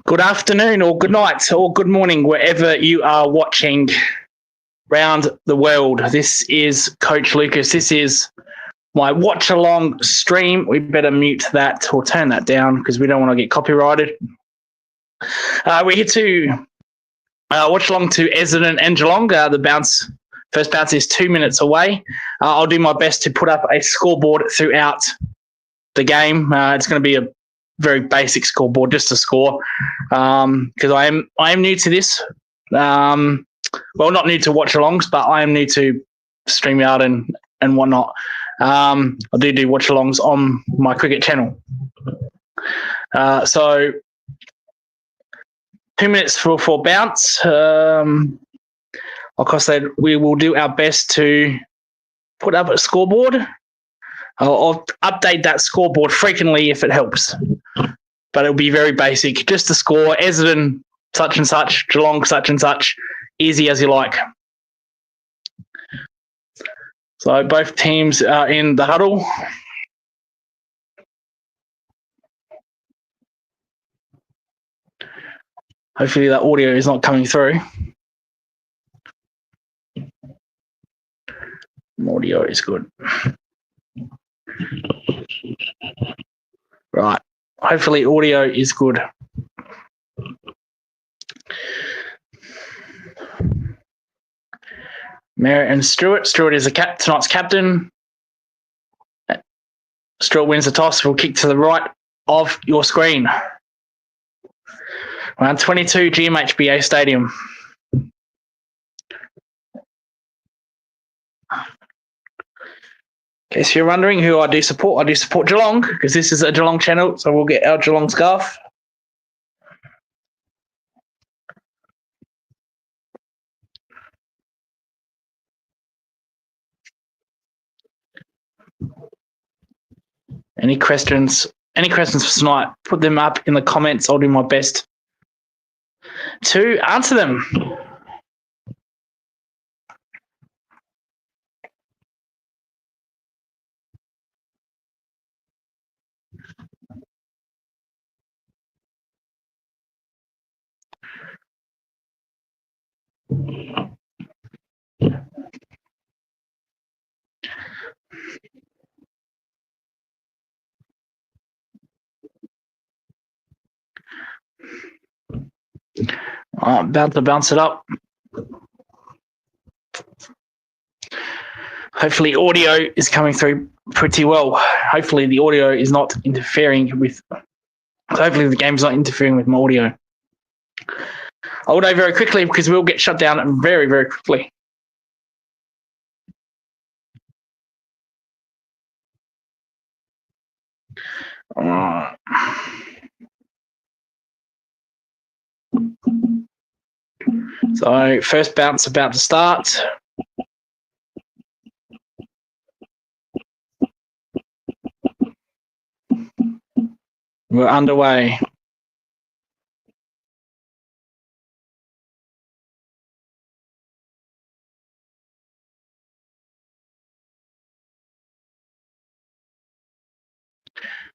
Good afternoon or good night or good morning, wherever you are watching round the world. This is Coach Lucas. This is my watch along stream. We better mute that or turn that down because we don't want to get copyrighted. We're here to watch along to Essendon and Geelong. The first bounce is 2 minutes away. I'll do my best to put up a scoreboard throughout the game. It's going to be a very basic scoreboard, just a score, because I am new to this. Well, not new to watch alongs, but I am new to StreamYard and whatnot. I do watch alongs on my cricket channel. So 2 minutes for bounce. Like I said, we will do our best to put up a scoreboard. I'll update that scoreboard frequently if it helps. But it'll be very basic. Just the score, Essendon such and such, Geelong such and such, easy as you like. So both teams are in the huddle. Hopefully that audio is not coming through. Audio is good. Right. Hopefully audio is good. Merritt and Stewart. Stewart is tonight's captain. Stewart wins the toss. Will kick to the right of your screen. Round 22, GMHBA Stadium. In case you're wondering who I do support Geelong, because this is a Geelong channel, so we'll get our Geelong scarf. Any questions for tonight, put them up in the comments. I'll do my best to answer them. I'm about to bounce it up. Hopefully audio is coming through pretty well. Hopefully the audio is not interfering with... Hopefully the game's not interfering with my audio. I'll do very quickly because we'll get shut down very, very quickly. So first bounce about to start. We're underway.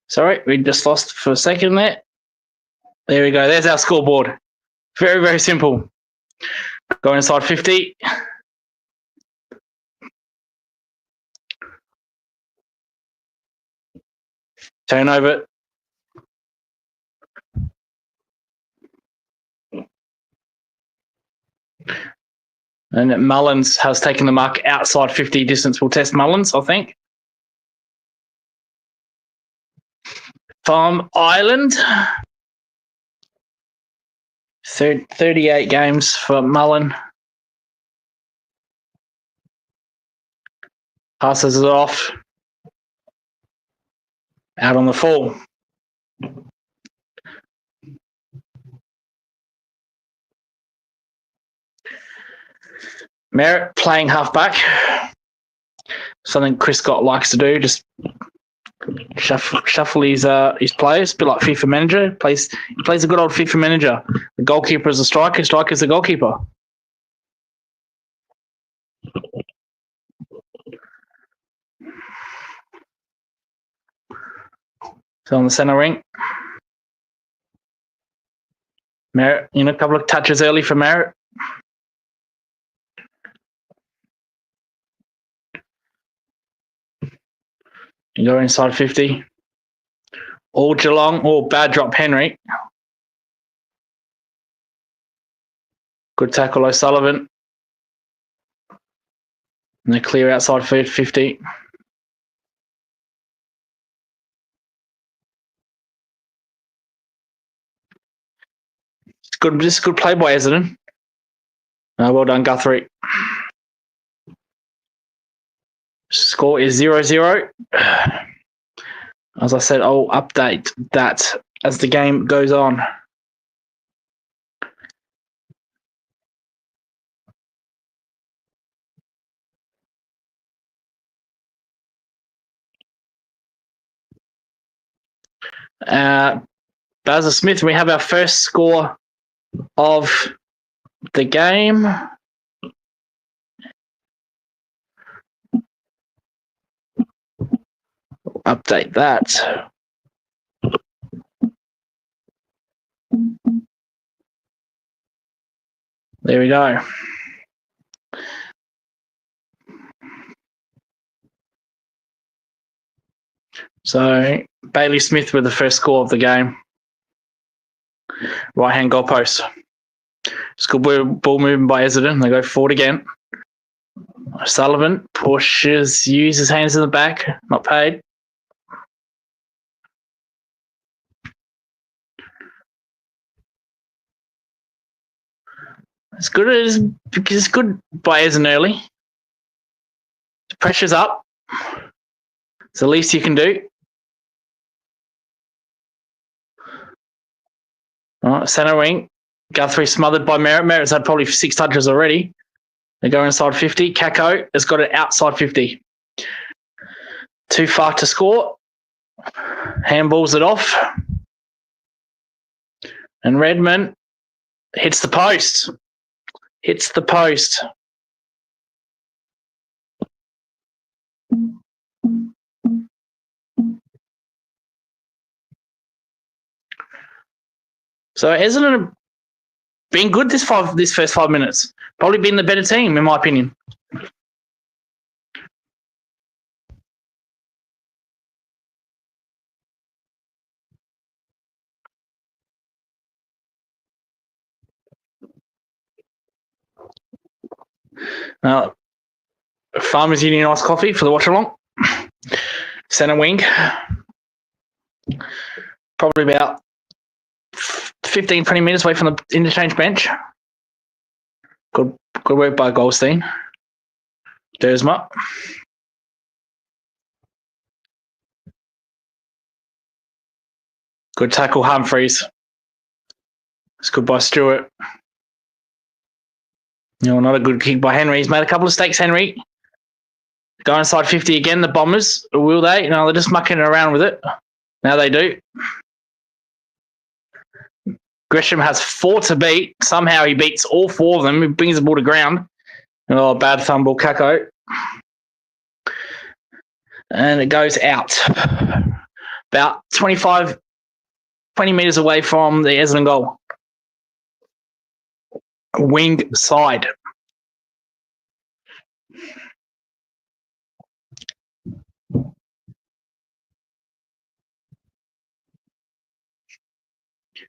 Sorry, we just lost for a second there. There we go. There's our scoreboard. Very, very simple. Go inside 50. Turn over. And Mullins has taken the mark outside 50 distance. We'll test Mullins, I think. Farm Island. 38 games for Mullen. Passes it off. Out on the full. Merritt playing halfback. Something Chris Scott likes to do, just shuffle his players, a bit like FIFA Manager. He plays a good old FIFA Manager. The goalkeeper is a striker, striker is the goalkeeper. So on the centre wing. Merritt, a couple of touches early for Merritt. You go inside 50. All Geelong. Oh, bad drop, Henry. Good tackle, O'Sullivan. And they clear outside 50. This is good play by Essendon. Well done, Guthrie. Score is 0-0. As I said, I'll update that as the game goes on. Bazza Smith, we have our first score of the game. Update that. There we go. So Bailey Smith with the first score of the game. Right hand goalpost. It's good ball moving by Essendon. They go forward again. Sullivan pushes, uses hands in the back, not paid. It's good by Essendon early. The pressure's up. It's the least you can do. Centre wing. Guthrie smothered by Merritt. Merritt's had probably 6 touches already. They go inside 50. Kako has got it outside 50. Too far to score. Handballs it off. And Redmond hits the post. Hits the post. So Essendon have been good this first 5 minutes. Probably been the better team, in my opinion. Farmers Union iced coffee for the watch along. Centre wing. Probably about 15, 20 minutes away from the interchange bench. Good work by Goldstein. Dersma. Good tackle, Humphreys. It's good by Stewart. Not a good kick by Henry. He's made a couple of mistakes, Henry. Go inside 50 again, the Bombers. Will they? No, they're just mucking around with it. Now they do. Gresham has 4 to beat. Somehow he beats all 4 of them. He brings the ball to ground. Oh, bad fumble, Kako. And it goes out. About 20 metres away from the Essendon goal. Wing side.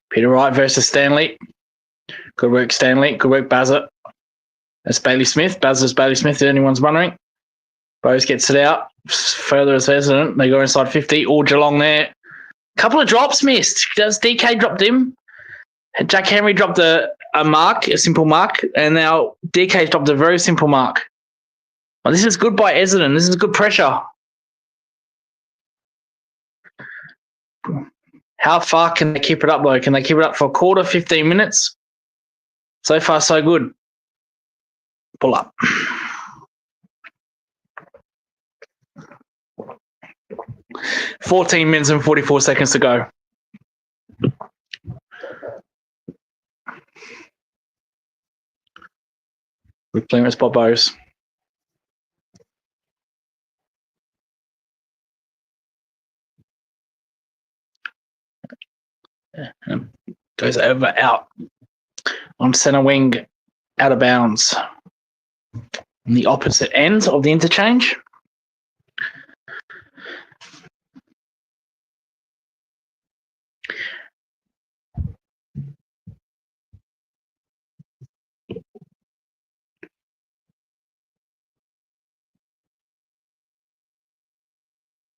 Peter Wright versus Stanley. Good work, Stanley. Good work, Bazza. That's Bailey Smith. Bazza's Bailey Smith, if anyone's wondering. Bose gets it out. Further as Essendon. They go inside 50. All Geelong there. Couple of drops missed. Does DK dropped him? Jack Henry dropped a simple mark, and now DK's dropped a very simple mark. Well, this is good by Essendon. This is good pressure. How far can they keep it up, though? Can they keep it up for a quarter, 15 minutes? So far, so good. Pull up. $14 minutes and 44 seconds to go. We're playing with spot bows. Goes over out on centre wing, out of bounds. On the opposite end of the interchange.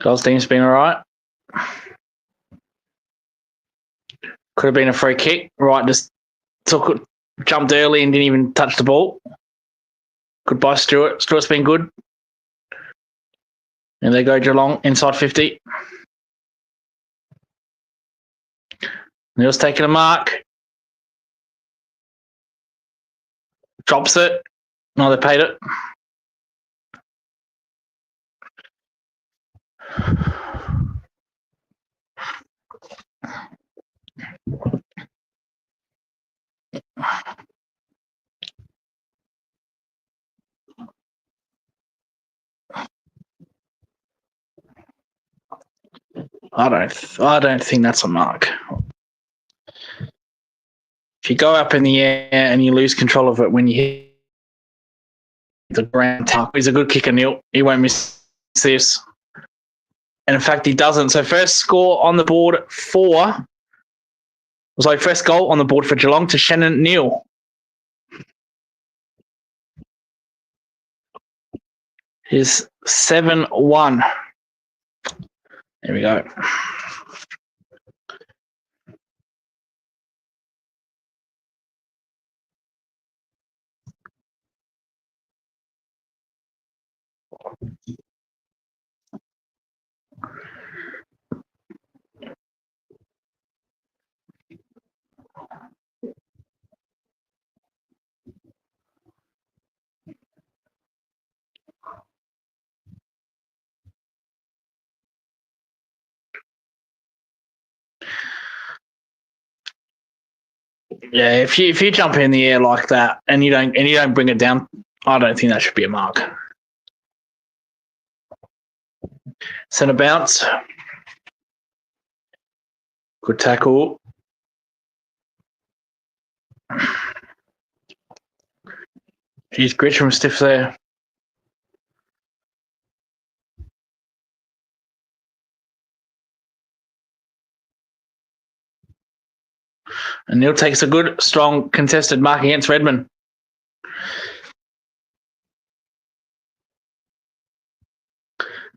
Goldstein's been all right. Could have been a free kick. Right, just jumped early and didn't even touch the ball. Goodbye, Stuart. Stuart's been good. And they go Geelong inside 50. Neil's taking a mark. Drops it. No, they paid it. I don't think that's a mark. If you go up in the air and you lose control of it when you hit the ground, he's a good kicker, Neil. He won't miss this. And in fact, he doesn't. So first score on the board first goal on the board for Geelong to Shannon Neal. Is 7-1. There we go. Yeah, if you jump in the air like that and you don't bring it down, I don't think that should be a mark. Centre bounce. Good tackle. Geez, Grisham stiff there. And Neil takes a good, strong, contested mark against Redmond.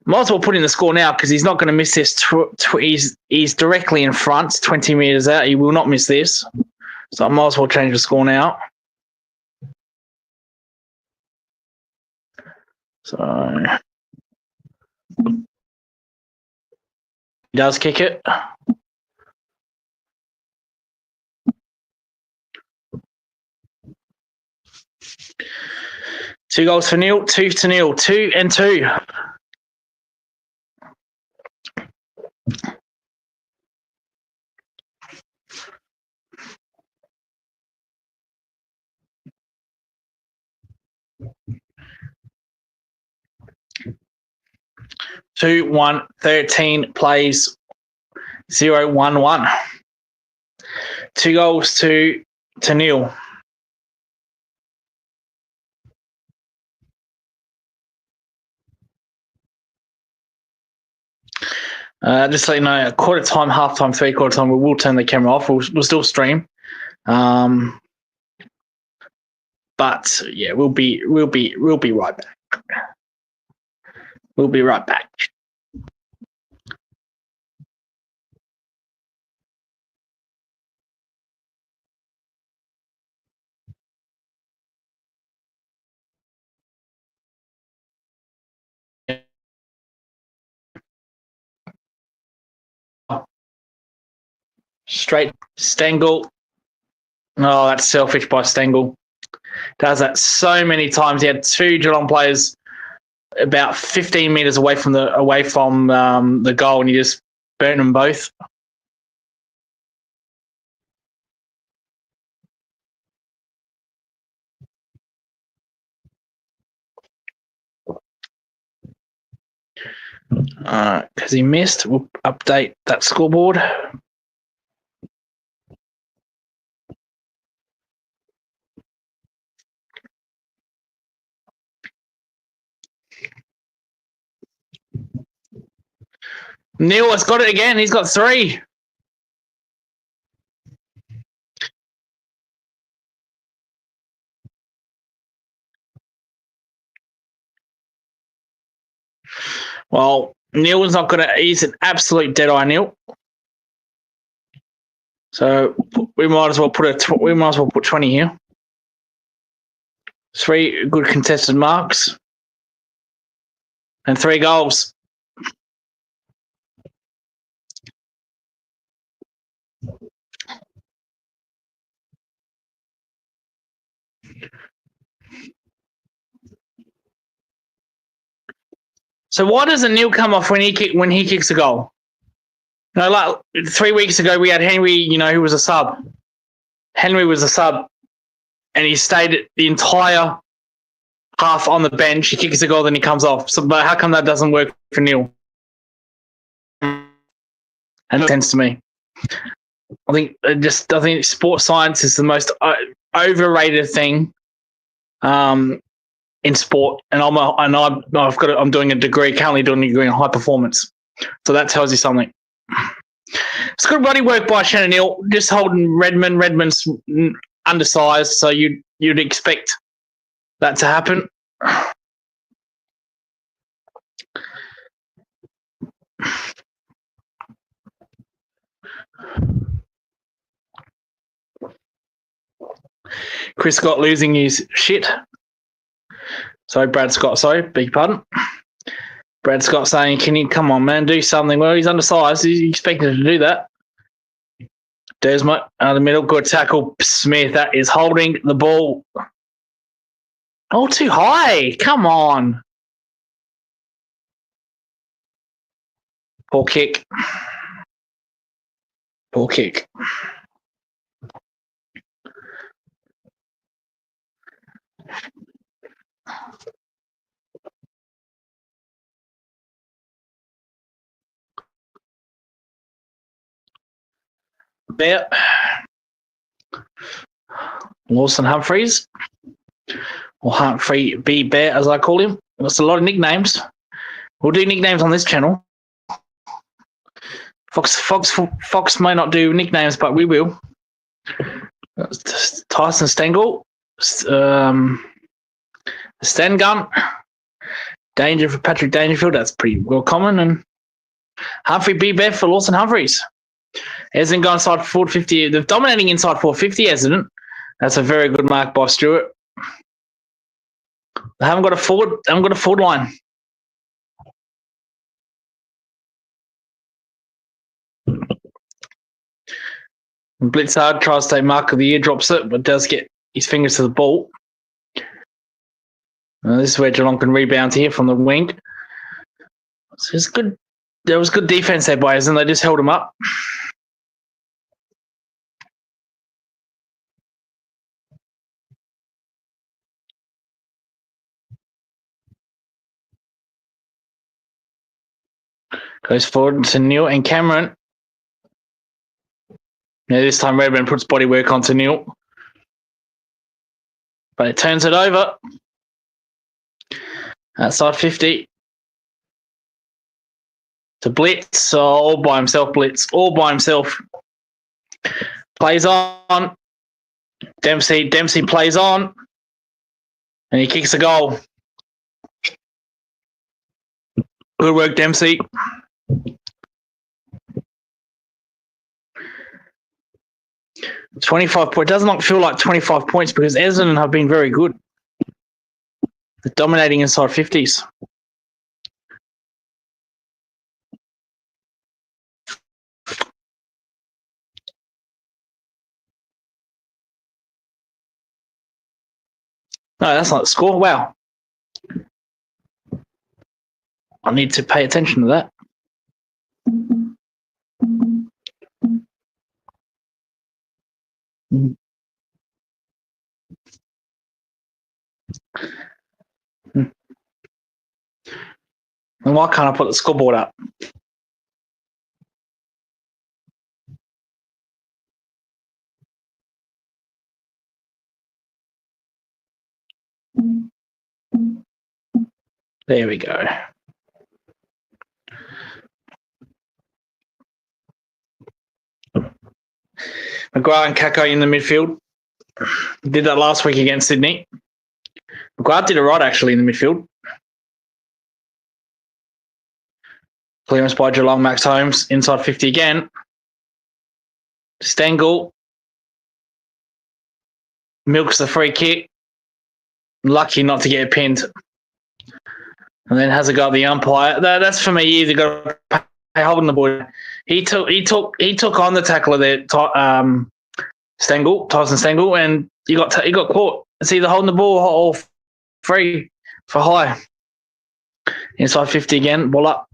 Might as well put in the score now because he's not going to miss this. He's directly in front, 20 metres out. He will not miss this. So I might as well change the score now. So he does kick it. Two goals for Neil, 2-0, 2-2. Two, 1, 13 plays, 0-1-1. Two goals to Neil. Just so you know, quarter time, half time, 3/4 time, we will turn the camera off. We'll still stream. But yeah, we'll be right back. We'll be right back. Straight Stengel. Oh, that's selfish by Stengel. Does that so many times. He had two Geelong players about 15 metres away from the goal, and he just burnt them both. Because he missed, we'll update that scoreboard. Neil has got it again. He's got 3. Well, Neil's not going to. He's an absolute dead eye, Neil. So we might as well put 20 here. 3 good contested marks and 3 goals. So why doesn't Neil come off when he kicks a goal? Like 3 weeks ago we had Henry, who was a sub. Henry was a sub, and he stayed the entire half on the bench. He kicks a goal, then he comes off. So, but how come that doesn't work for Neil? And it makes sense to me. I think sports science is the most overrated thing in sport, and I'm doing a degree, currently doing a degree in high performance. So that tells you something. It's good bloody work by Shannon Neal, just holding Redmond. Redmond's undersized, so you'd expect that to happen. Chris Scott losing his shit. Sorry, Brad Scott. Sorry, beg your pardon. Brad Scott saying, "Can you come on, man, do something?" Well, he's undersized. He's expected to do that. Desmond, the middle, good tackle. Smith, that is holding the ball. Oh, too high. Come on. Poor kick. Poor kick. Bear. Lawson Humphreys. Or Humphrey B. Bear, as I call him. That's a lot of nicknames. We'll do nicknames on this channel. Fox may not do nicknames, but we will. Tyson Stengel. Stengun. Danger for Patrick Dangerfield. That's pretty well common. And Humphrey B. Bear for Lawson Humphreys. Essendon gone inside forward 50. They're dominating inside 450, Essendon. That's a very good mark by Stewart. They haven't got a forward line. Blitzard tries to take mark of the year, drops it, but does get his fingers to the ball. This is where Geelong can rebound here from the wing. So it's good. There was good defense there by Essendon. They just held him up. Goes forward to Neil and Cameron. Now this time Redmond puts body work onto Neil. But it turns it over. Outside 50. To Blitz. All by himself, Blitz. All by himself. Plays on. Dempsey plays on. And he kicks a goal. Good work, Dempsey. It does not feel like 25 points because Essendon have been very good. They're dominating inside 50s. No, that's not the score. Wow. I need to pay attention to that. And why can't I put the scoreboard up? There we go. McGrath and Kako in the midfield. Did that last week against Sydney. McGrath did it right, actually, in the midfield. Clearance by Geelong, Max Holmes, inside 50 again. Stengel milks the free kick. Lucky not to get pinned. And then has a go at the umpire. That's for me. You either got to pay holding the ball. He took on the tackler there, Tyson Stengel, and he got caught. It's either holding the ball or free for high. Inside 50 again. Ball up.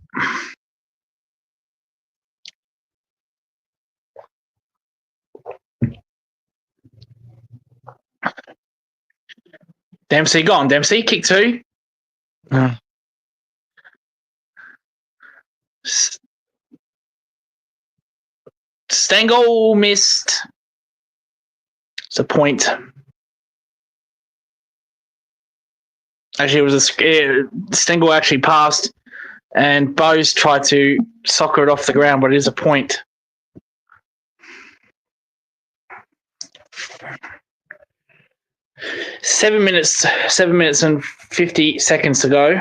Dempsey gone. Dempsey kick 2. Stengel missed. It's a point. Actually, it was Stengel actually passed, and Bose tried to soccer it off the ground, but it is a point. Seven minutes and 50 seconds to go.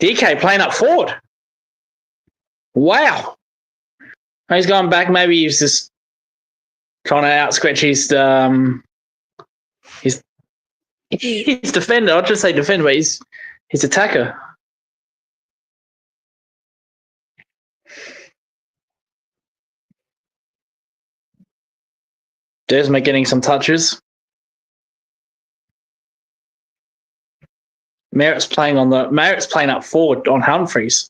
DK playing up forward. Wow. He's going back. Maybe he's just trying to out-scratch his defender. I'll just say defender, but his attacker. Desma getting some touches. Merritt's playing up forward on Humphreys.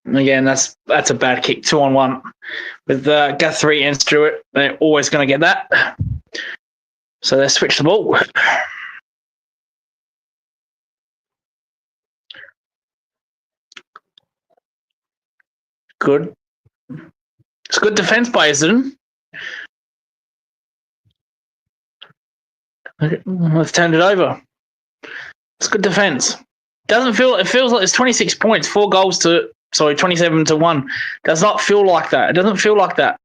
Again, that's a bad kick. 2-on-1 with Guthrie and Stewart. They're always going to get that. So they switch the ball. Good. It's good defense by Essendon. Let's turn it over. It's good defense. It feels like it's 26 points, 4 goals to 27-1. Does not feel like that. It doesn't feel like that.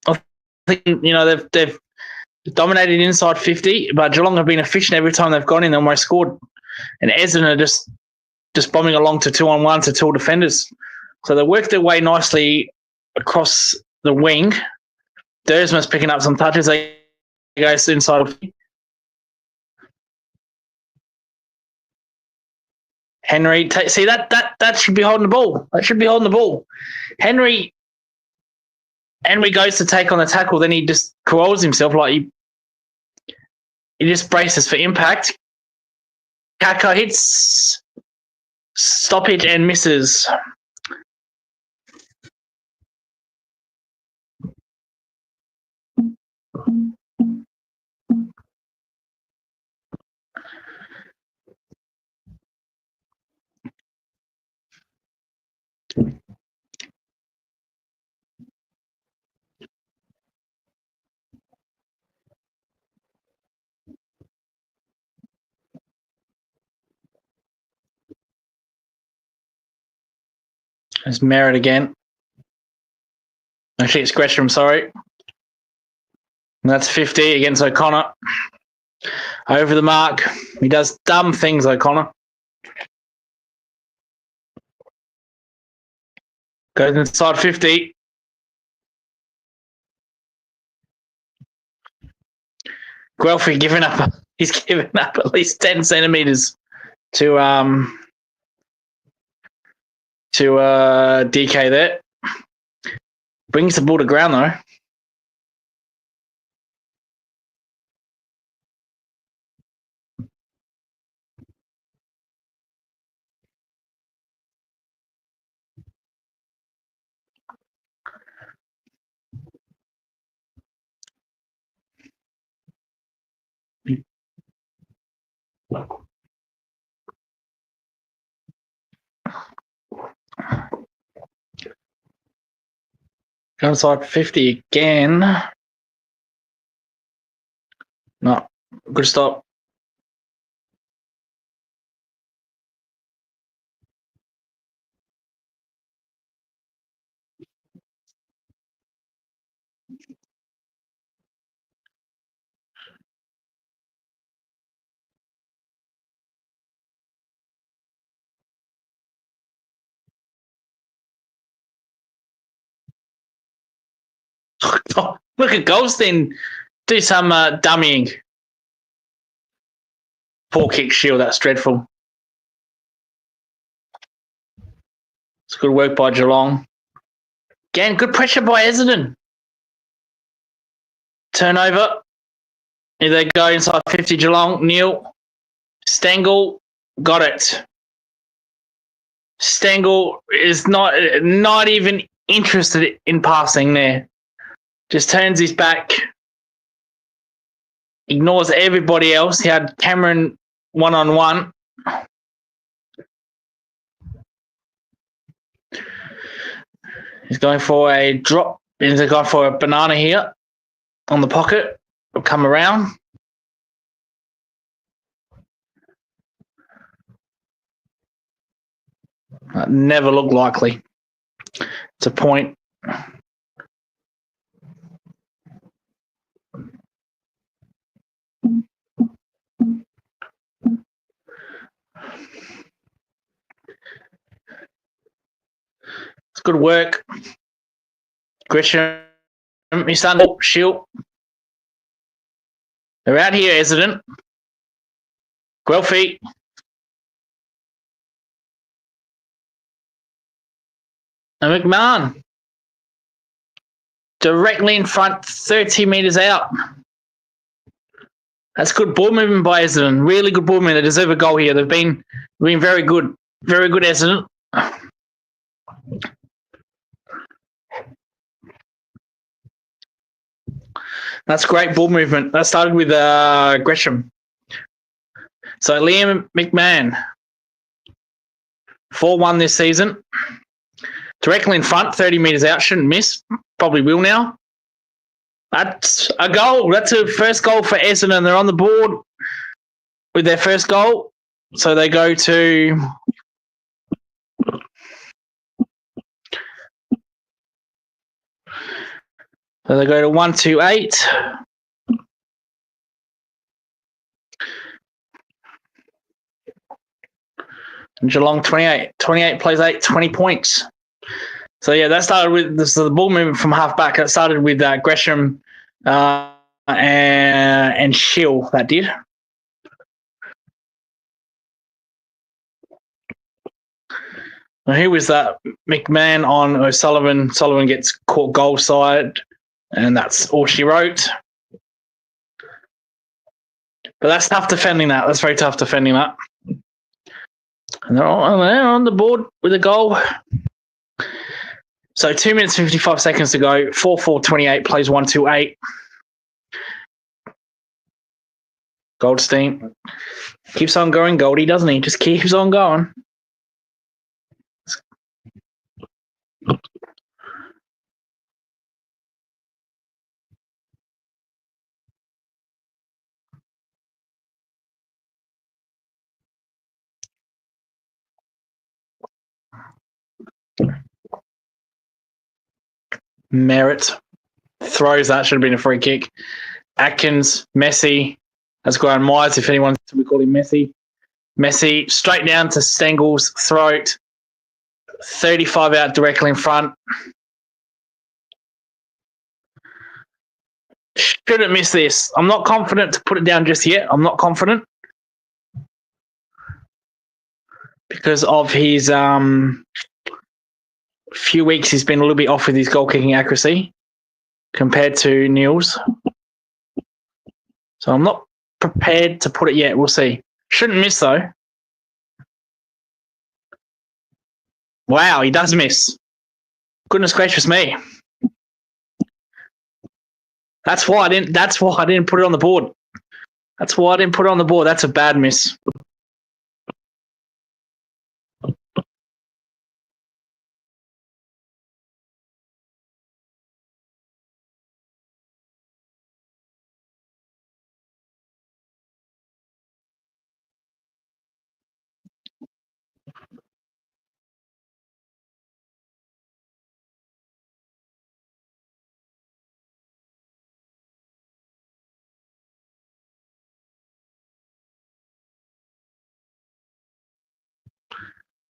I think they've dominated inside 50, but Geelong have been efficient every time they've gone in. They almost scored, and Essendon are just bombing along to 2-on-1 to 2 defenders. So they worked their way nicely across the wing. Dersman's picking up some touches. They go inside. Henry, see that should be holding the ball. That should be holding the ball. Henry goes to take on the tackle, then he just corrals himself like he just braces for impact. Kaka hits stoppage and misses. There's Merritt again. Actually, it's Gresham, sorry. And that's 50 against O'Connor. Over the mark. He does dumb things, O'Connor. Goes inside 50. Guelphy giving up. He's giving up at least 10 centimetres to DK there. Brings the ball to ground though. Go inside 50 again. No, good stop. Look at Goldstein do some dummying. Poor kick shield, that's dreadful. It's good work by Geelong. Again, good pressure by Essendon. Turnover. Here they go inside 50 Geelong. Neil. Stengel. Got it. Stengel is not even interested in passing there. Just turns his back. Ignores everybody else. He had Cameron one-on-one. He's going for a drop. He's going for a banana here on the pocket. Will come around. That never looked likely. It's a point. It's good work. Gresham, his son, Shield. They're out here, Essendon. Guelphy. And McMahon. Directly in front, 30 metres out. That's good ball movement by Essendon. Really good ball movement. They deserve a goal here. They've been very good. Very good, Essendon. That's great ball movement. That started with Gresham. So Liam McMahon, 4-1 this season. Directly in front, 30 metres out. Shouldn't miss. Probably will now. That's a goal. That's a first goal for Essendon. They're on the board with their first goal. So they go to... So they go to 128. And Geelong 28. 28 plays 8, 20 points. So yeah, that started with the ball movement from half back. That started with Gresham and Shield. That did. Now, who was that? McMahon on O'Sullivan. Sullivan gets caught goal side, and that's all she wrote. But that's tough defending that. That's very tough defending that. And they're on the board with a goal. So 2 minutes, 55 seconds to go. 4-4-28 plays 1-2-8. Goldstein keeps on going, Goldie, doesn't he? Just keeps on going. Merritt throws that. Should have been a free kick. Atkins, Messi. That's Graham Myers, if anyone we call him Messi. Messi straight down to Stengel's throat. 35 out directly in front. Shouldn't miss this. I'm not confident to put it down just yet. I'm not confident. Because of his few weeks, he's been a little bit off with his goal kicking accuracy compared to Niels. So I'm not prepared to put it yet. We'll see. Shouldn't miss, though. Wow, he does miss. Goodness gracious me. That's why I didn't put it on the board. That's why I didn't put it on the board. That's a bad miss.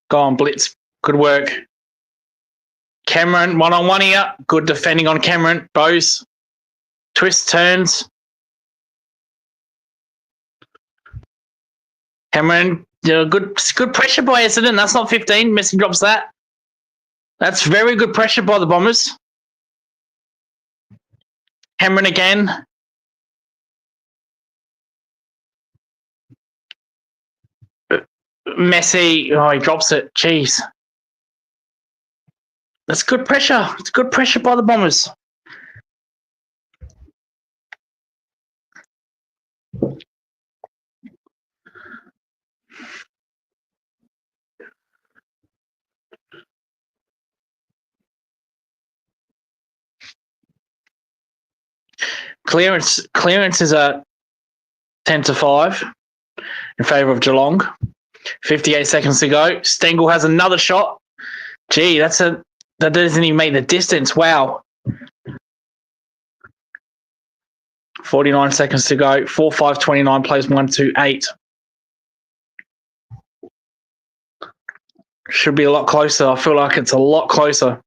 Go on, Blitz. Good work. Cameron, one-on-one here. Good defending on Cameron. Bose. Twist, turns. Cameron, good pressure by Essendon. That's not 15. Messi drops that. That's very good pressure by the Bombers. Cameron again. Messi, he drops it. Jeez. That's good pressure. It's good pressure by the Bombers. Clearance is a 10-5 in favour of Geelong. 58 seconds to go. Stengel has another shot. Gee, that doesn't even make the distance. Wow. 49 seconds to go. 4-5-29 plays 1-2-8. Should be a lot closer. I feel like it's a lot closer.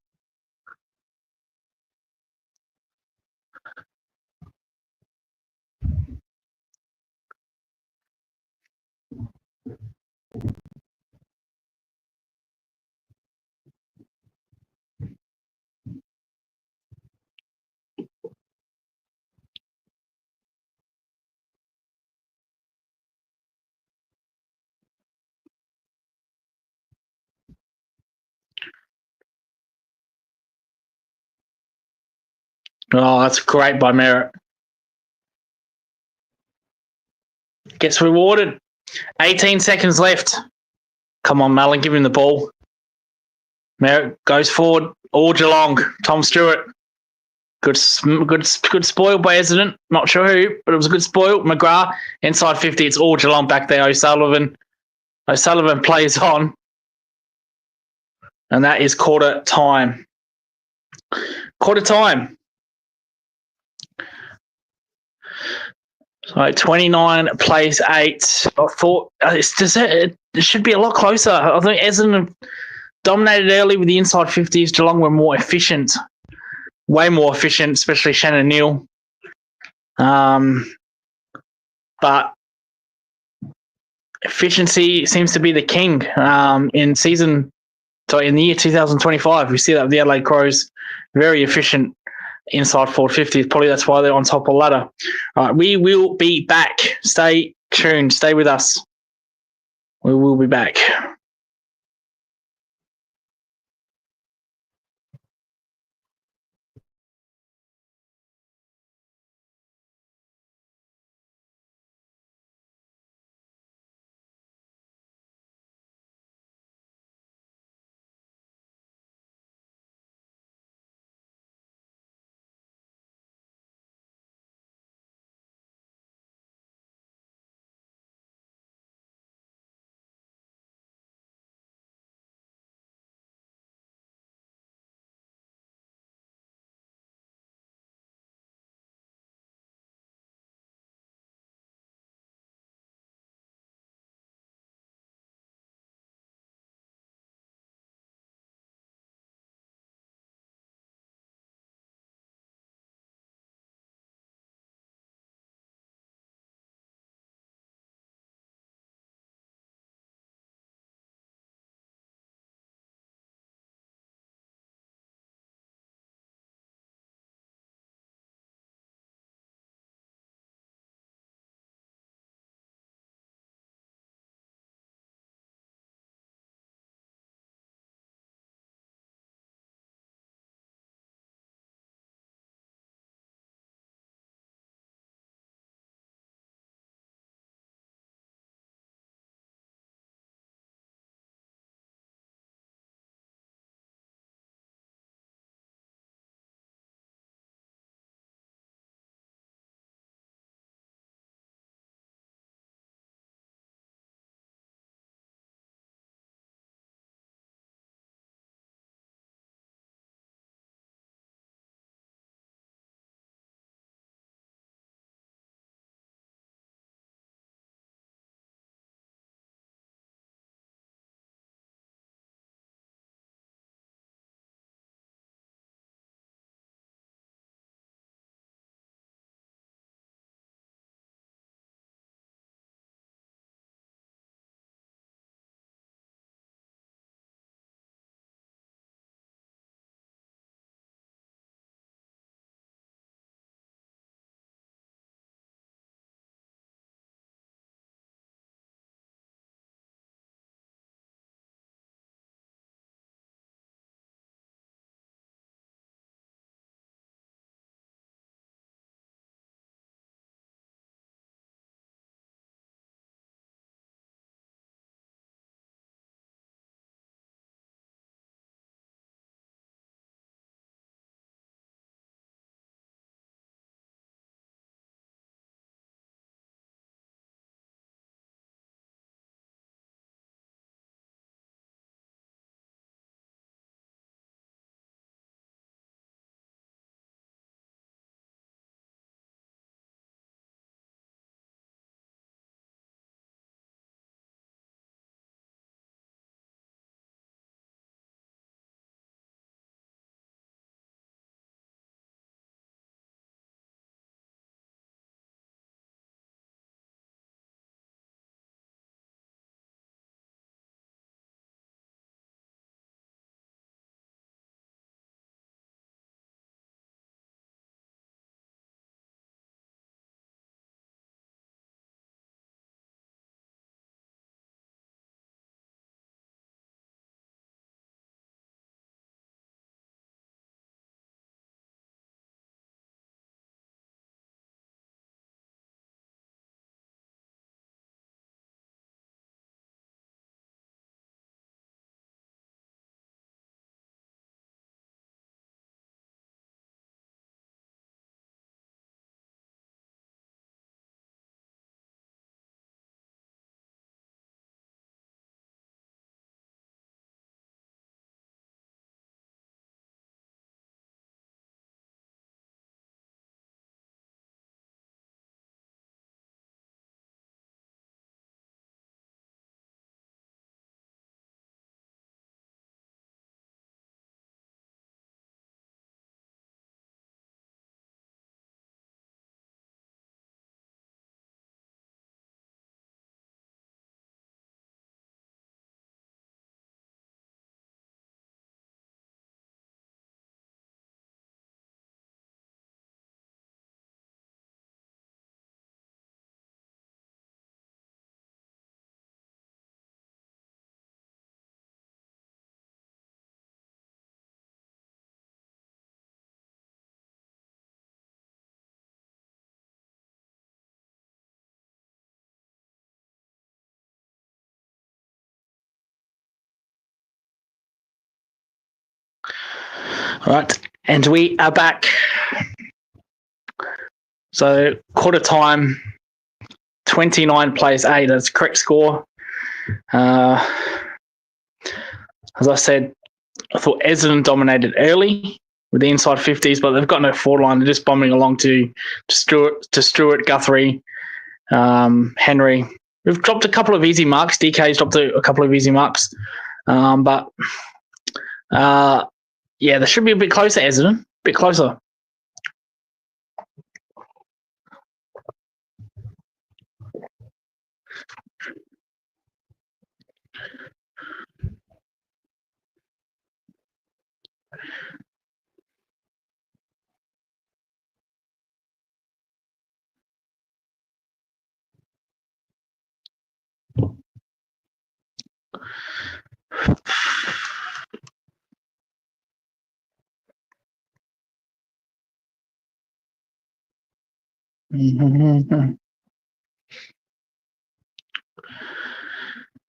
Oh, that's great by Merritt. Gets rewarded. 18 seconds left. Come on, Malin, give him the ball. Merritt goes forward. All Geelong. Tom Stewart. Good spoil by Essendon. Not sure who, but it was a good spoil. McGrath, inside 50. It's all Geelong back there. O'Sullivan plays on. And that is quarter time. Quarter time. So 29 plays 8. I thought it should be a lot closer. I think Essendon dominated early with the inside 50s. Geelong were more efficient. Way more efficient, especially Shannon Neal. But efficiency seems to be the king in the year 2025. We see that with the Adelaide Crows. Very efficient inside forward 50s. Probably that's why they're on top of the ladder. All right, we will be back. Stay tuned. Stay with us. We will be back. Right, and we are back. So quarter time, 29 plays 8. That's the correct score. As I said, I thought Essendon dominated early with the inside 50s, but they've got no forward line. They're just bombing along to Stewart, Guthrie, Henry. We've dropped a couple of easy marks. DK's dropped a couple of easy marks. But they should be a bit closer, Essendon. A bit closer.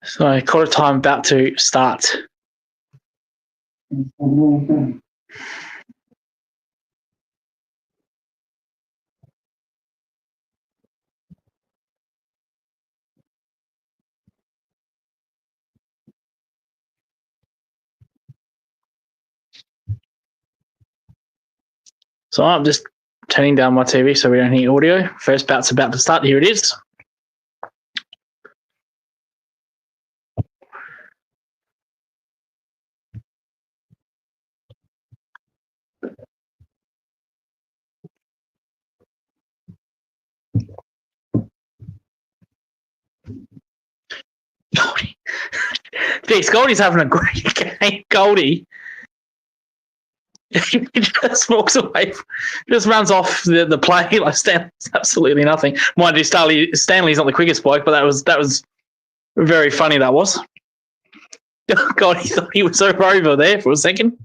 So quarter time about to start. So I'm just turning down my TV so we don't hear audio. First bout's about to start. Here it is. Goldie. Jeez, Goldie's having a great game. Goldie. He just walks away, just runs off the play like Stanley's absolutely nothing. Mind you, Stanley's not the quickest bloke, but that was very funny. That was. God, he thought he was over there for a second.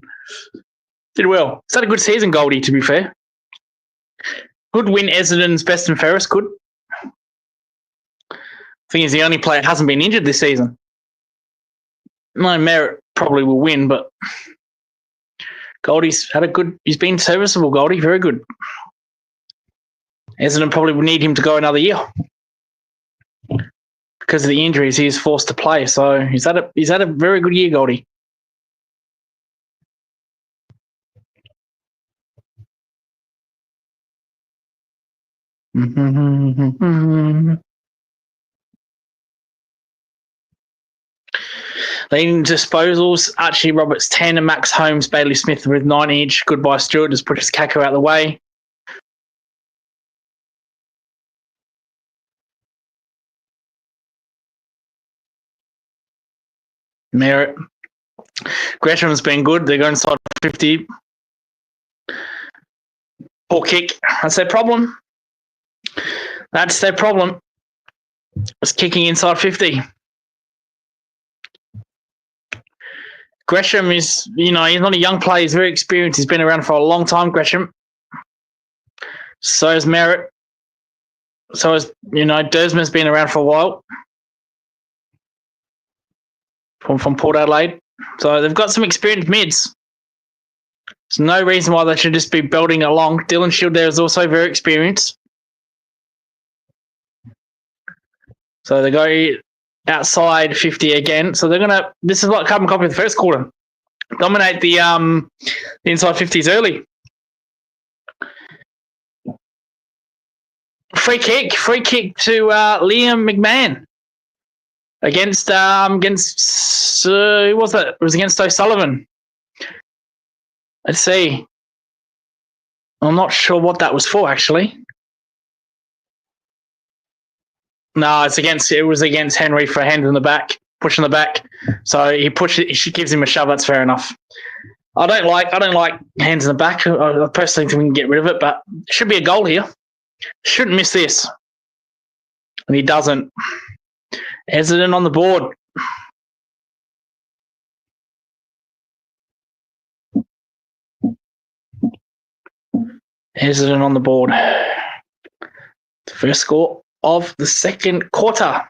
Did well. It's had a good season, Goldie, to be fair. Could win Essendon's best and fairest, could. Thing is, the only player hasn't been injured this season. No, Merritt probably will win, but Goldie's he's been serviceable, Goldie, very good. Essendon probably will need him to go another year. Because of the injuries, he is forced to play. So he's had a very good year, Goldie. Leading disposals, Archie Roberts 10 and Max Holmes, Bailey Smith with 9 each. Goodbye Stewart just pushes Kako out of the way. Merritt. Gresham's been good. They're going inside 50. Poor kick. That's their problem. That's their problem. It's kicking inside 50. Gresham is, he's not a young player. He's very experienced. He's been around for a long time, Gresham. So is Merritt. So is, Dersman's been around for a while. From Port Adelaide. So they've got some experienced mids. There's no reason why they should just be belting along. Dylan Shield there is also very experienced. So they go outside 50 again. So they're going to, this is like carbon copy of the first quarter. Dominate the inside 50s early. Free kick to Liam McMahon against who was that? It was against O'Sullivan. Let's see. I'm not sure what that was for, actually. No, it was against Henry for a hand in the back, pushing the back. So he pushed it. She gives him a shove. That's fair enough. I don't like hands in the back. I personally think we can get rid of it, but it should be a goal here. Shouldn't miss this. And he doesn't. Essendon on the board. Essendon on the board. The first score of the second quarter.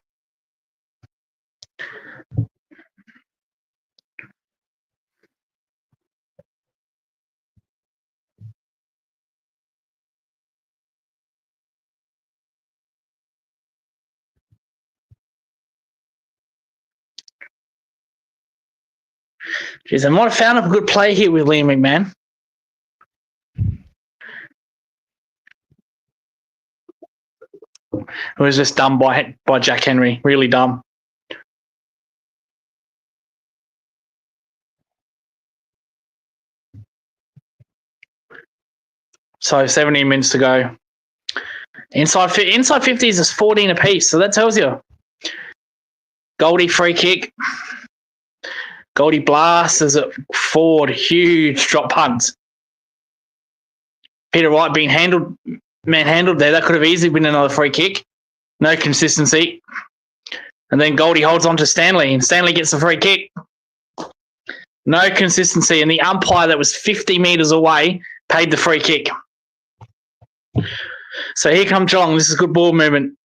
Jeez, I might have found a good play here with Liam McMahon. It was just dumb by Jack Henry. Really dumb. So 17 minutes to go. Inside 50s is 14 apiece, so that tells you. Goldie free kick. Goldie blast is at forward. Huge drop punt. Peter Wright being manhandled there. That could have easily been another free kick. No consistency. And then Goldie holds on to Stanley, and Stanley gets the free kick. No consistency, and the umpire that was 50 metres away paid the free kick. So here comes Geelong. This is good ball movement.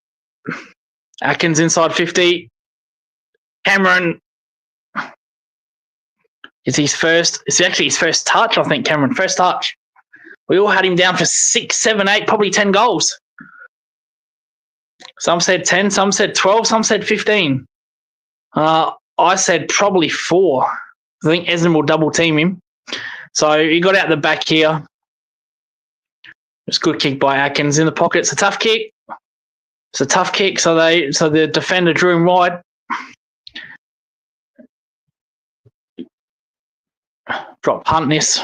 Atkins inside 50. Cameron. It's actually his first touch, I think, Cameron. First touch. We all had him down for 6, 7, 8, probably 10 goals. Some said 10, some said 12, some said 15. I said probably 4. I think Essendon will double team him. So he got out the back here. It's a good kick by Atkins in the pocket. It's a tough kick. So the defender drew him wide. Drop punt this.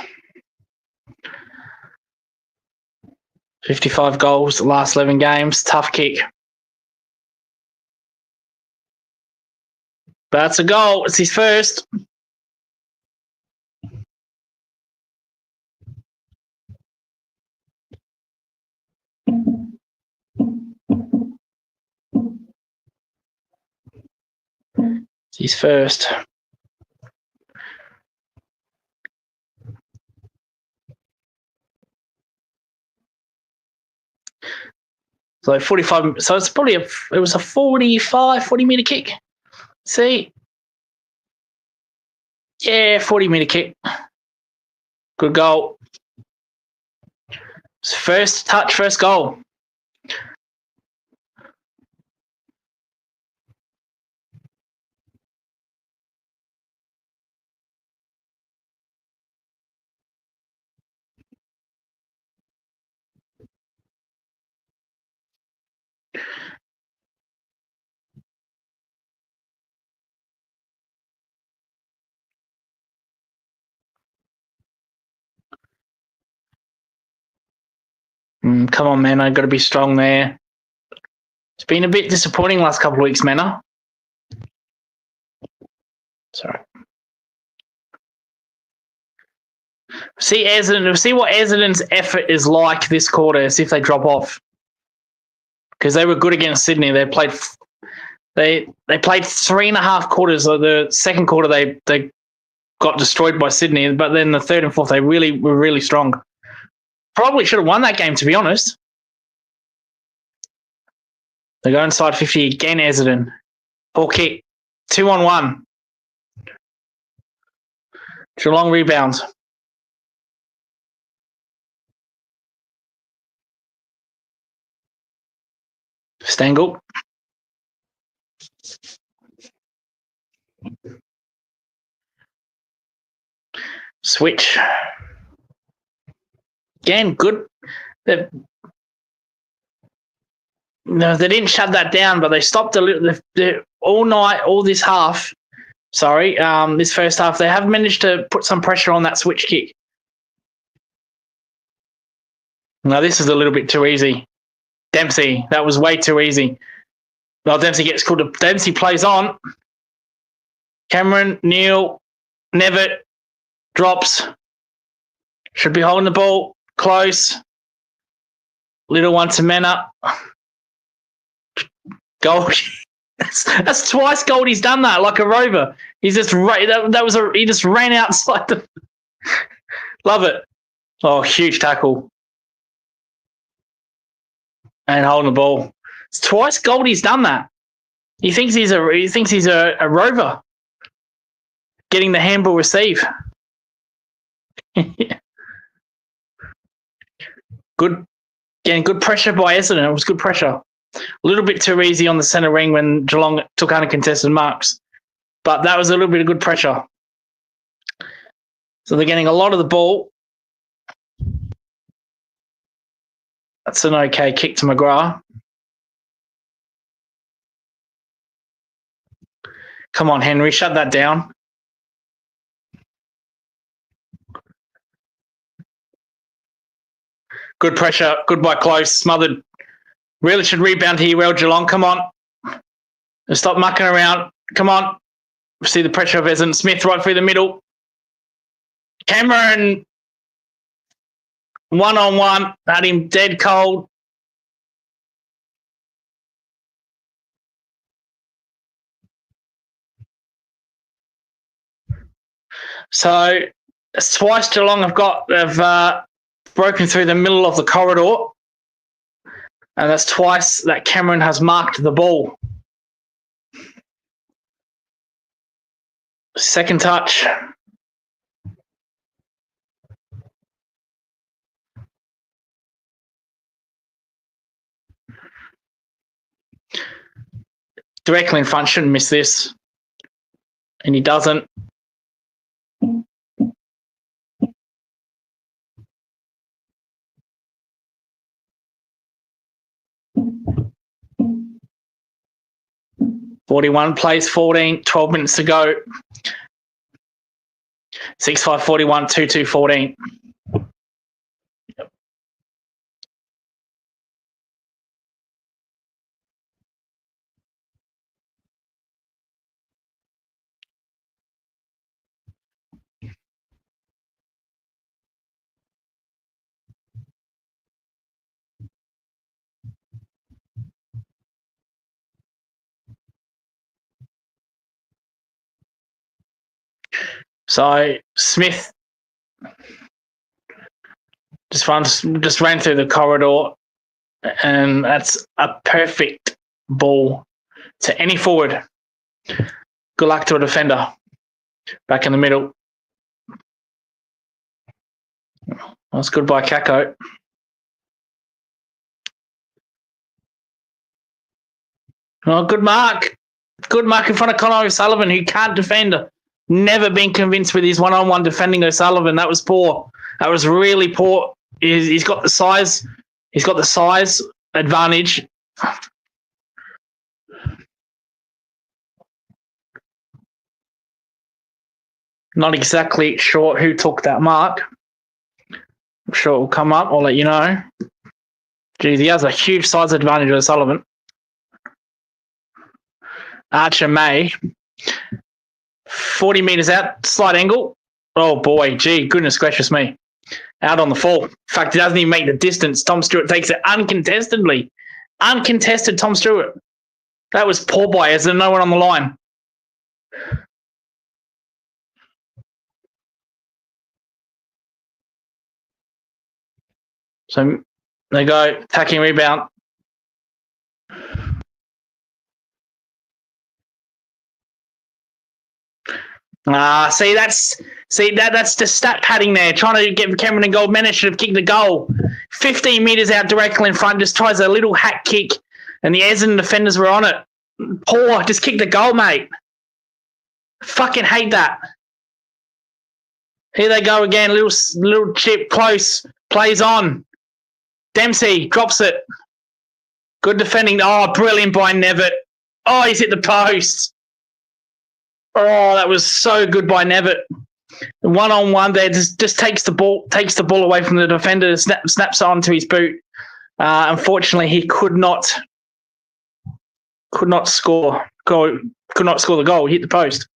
55 goals the last 11 games. Tough kick. But that's a goal. It's his first. It's his first. So 45. So it's probably it was a 40 metre kick. See? Yeah, 40 metre kick. Good goal. First touch, first goal. Come on, man. I've got to be strong there. It's been a bit disappointing last couple of weeks, Manna. Sorry. See what Essendon's effort is like this quarter, as if they drop off. Because they were good against Sydney. They played 3.5 quarters. So the second quarter they got destroyed by Sydney, but then the third and fourth they were really strong. Probably should have won that game, to be honest. They go inside 50 again, Essendon. Ball kick. 2-on-1. Geelong rebounds. Stengel. Switch. Again, good. They didn't shut that down, but they stopped all night, all this half. This first half, they have managed to put some pressure on that switch kick. Now, this is a little bit too easy. Dempsey, that was way too easy. Well, Dempsey gets called. Dempsey plays on. Cameron, Neal, Nevitt, drops. Should be holding the ball. Close. Little one to Mena. Goldie. That's twice Goldie's done that, like a rover. He's just he just ran outside the. Love it. Oh, huge tackle. And holding the ball. It's twice Goldie's done that. He thinks he's a rover. Getting the handball receive. Good pressure by Essendon. It was good pressure. A little bit too easy on the centre ring when Geelong took uncontested marks. But that was a little bit of good pressure. So they're getting a lot of the ball. That's an okay kick to McGrath. Come on, Henry, shut that down. Good pressure, good by Close, smothered. Really should rebound here well, Geelong. Come on. Stop mucking around. Come on. See the pressure of Essendon. Smith right through the middle. Cameron, one-on-one. Had him dead cold. So it's twice Geelong have broken through the middle of the corridor. And that's twice that Cameron has marked the ball. Second touch. Directly in front, shouldn't miss this. And he doesn't. (41) plays 14, 12 minutes to go. 6-5, 41, 2-2, 14. So Smith just ran through the corridor, and that's a perfect ball to any forward. Good luck to a defender. Back in the middle. That's good by Kako. Oh, good mark. Good mark in front of Connor O'Sullivan, who can't defend. Never been convinced with his one-on-one defending O'Sullivan. That was poor. That was really poor. He's got the size. He's got the size advantage. Not exactly sure who took that mark. I'm sure it will come up. I'll let you know. Geez, he has a huge size advantage over Sullivan. Archer May. 40 metres out, slight angle. Oh, boy. Gee, goodness gracious me. Out on the fall. In fact, he doesn't even make the distance. Tom Stewart takes it uncontestedly. Uncontested Tom Stewart. That was poor by Essendon. No one on the line. So they go, attacking rebound. That's the stat padding there. Trying to get Cameron and goal. Managed should have kicked the goal. 15 metres out directly in front. Just tries a little hack kick. And the Essendon defenders were on it. Poor. Just kick the goal, mate. Fucking hate that. Here they go again. Little chip. Close. Plays on. Dempsey drops it. Good defending. Oh, brilliant by Nevitt. Oh, he's hit the post. Oh, that was so good by Nevitt. One-on-one there, just takes the ball away from the defender, snaps it onto his boot. Unfortunately, he could not score the goal. He hit the post.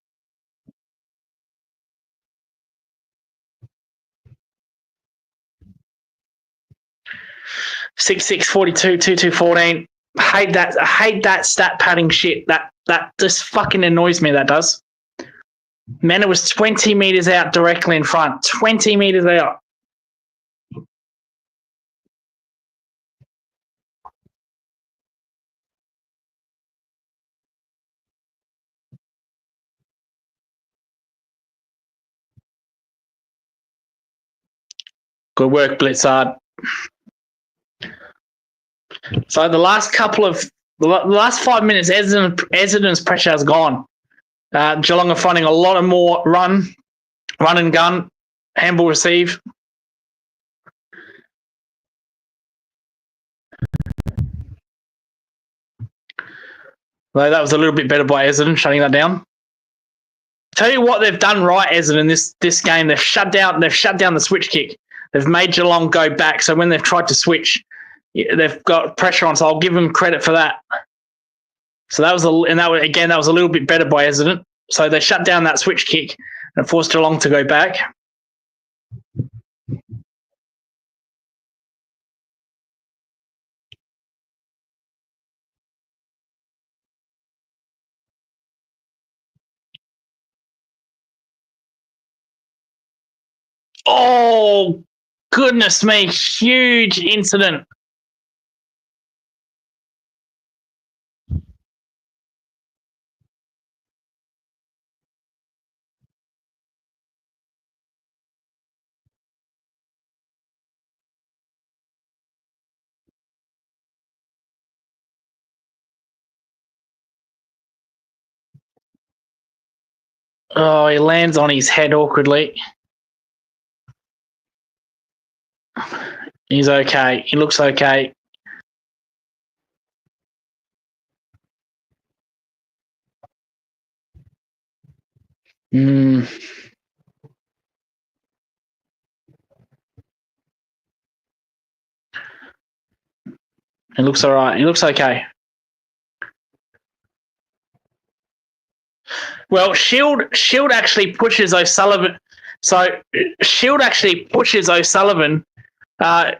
(6-6, 42, 2-2, 14). I hate that stat padding shit. That just fucking annoys me. That does. Man, it was 20 metres out directly in front. 20 metres out. Good work, Blitzard. So the last 5 minutes, Essendon's pressure has gone. Geelong are finding a lot of more run and gun. Handball receive. Though that was a little bit better by Essendon, shutting that down. Tell you what they've done right, Essendon, this game. They've shut down the switch kick. They've made Geelong go back. So when they've tried to switch, they've got pressure on. So I'll give them credit for that. So that was a little bit better by Essendon. So they shut down that switch kick and forced Geelong to go back. Oh, goodness me. Huge incident. Oh, he lands on his head awkwardly. He's okay. He looks okay. It looks all right. He looks okay. Well, Shield actually pushes O'Sullivan. So Shield actually pushes O'Sullivan. And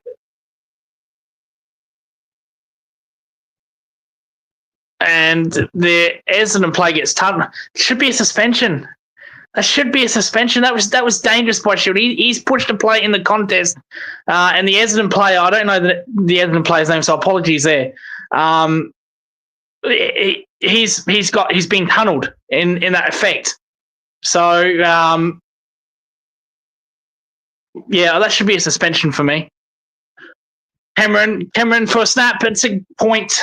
the Essendon play gets tunned. Should be a suspension. That should be a suspension. That was dangerous by Shield. He's pushed a play in the contest, and the Essendon player. I don't know the Essendon player's name, so apologies there. He's been tunnelled in that effect. So yeah, that should be a suspension for me. Cameron for a snap. It's a point.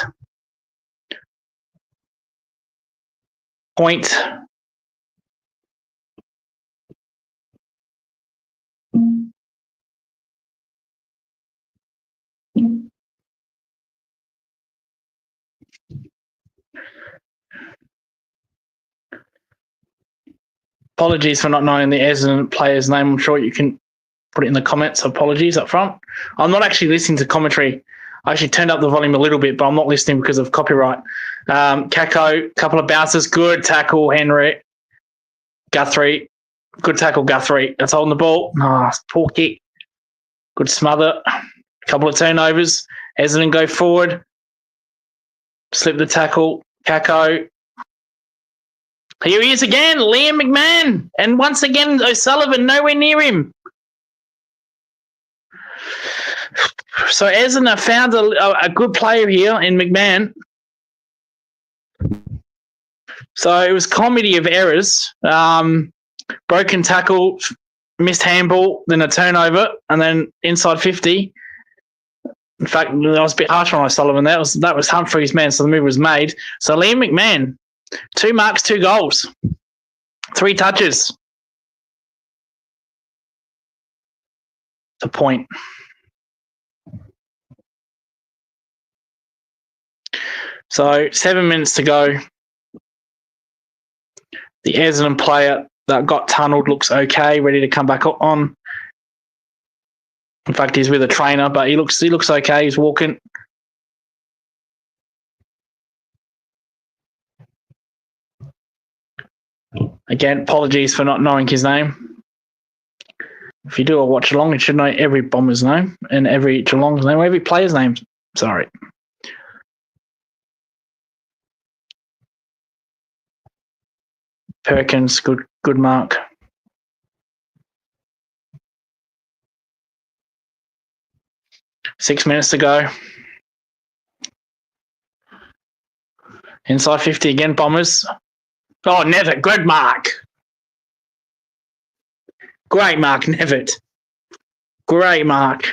Apologies for not knowing the Essendon player's name. I'm sure you can put it in the comments. Apologies up front. I'm not actually listening to commentary. I actually turned up the volume a little bit, but I'm not listening because of copyright. Kako, couple of bounces. Good tackle, Henry. Guthrie. Good tackle, Guthrie. That's holding the ball. Poor kick. Good smother. Couple of turnovers. Essendon go forward. Slip the tackle. Kako. Here he is again, Liam McMahon. And once again, O'Sullivan nowhere near him. So Essendon found a good player here in McMahon. So it was comedy of errors. Broken tackle, missed handball, then a turnover, and then inside 50. In fact, I was a bit harsh on O'Sullivan. That was Humphrey's man, so the move was made. So Liam McMahon, 2 marks, 2 goals, 3 touches. The point. So 7 minutes to go. The Essendon player that got tunnelled looks okay, ready to come back on. In fact, he's with a trainer, but he looks okay. He's walking. Again, apologies for not knowing his name. If you do a watch along, you should know every Bomber's name and every Geelong's name, every player's name. Sorry. Perkins, good mark. Six minutes to go. Inside 50 again, Bombers. Oh, Nevitt, good mark. Great mark, Nevitt. Great mark.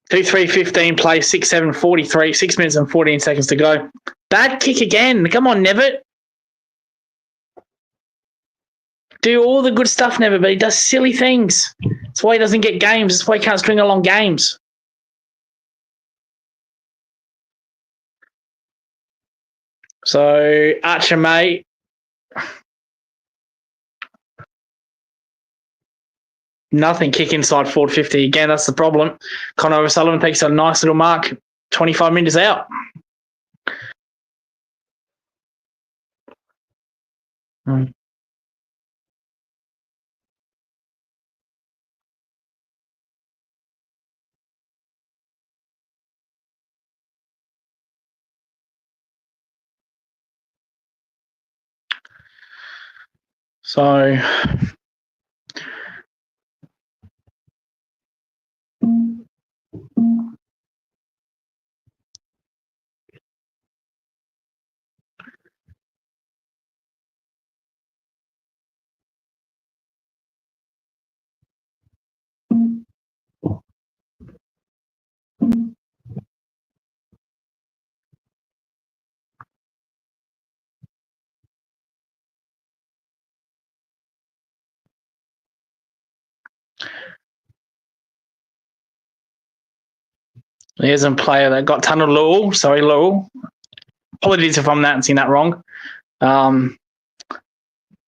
Two, 3, 15 play, 6, 7, 43, 6 minutes and 14 seconds to go. Bad kick again. Come on, Nevitt. do all the good stuff never, but he does silly things. That's why he doesn't get games. That's why he can't string along games. So Archer May. Nothing, kick inside forward 50. Again, that's the problem. Connor O'Sullivan takes a nice little mark, 25 metres out. So here's a player that got tunneled Lowell. Sorry, Lowell. Apologies if I'm saying that wrong.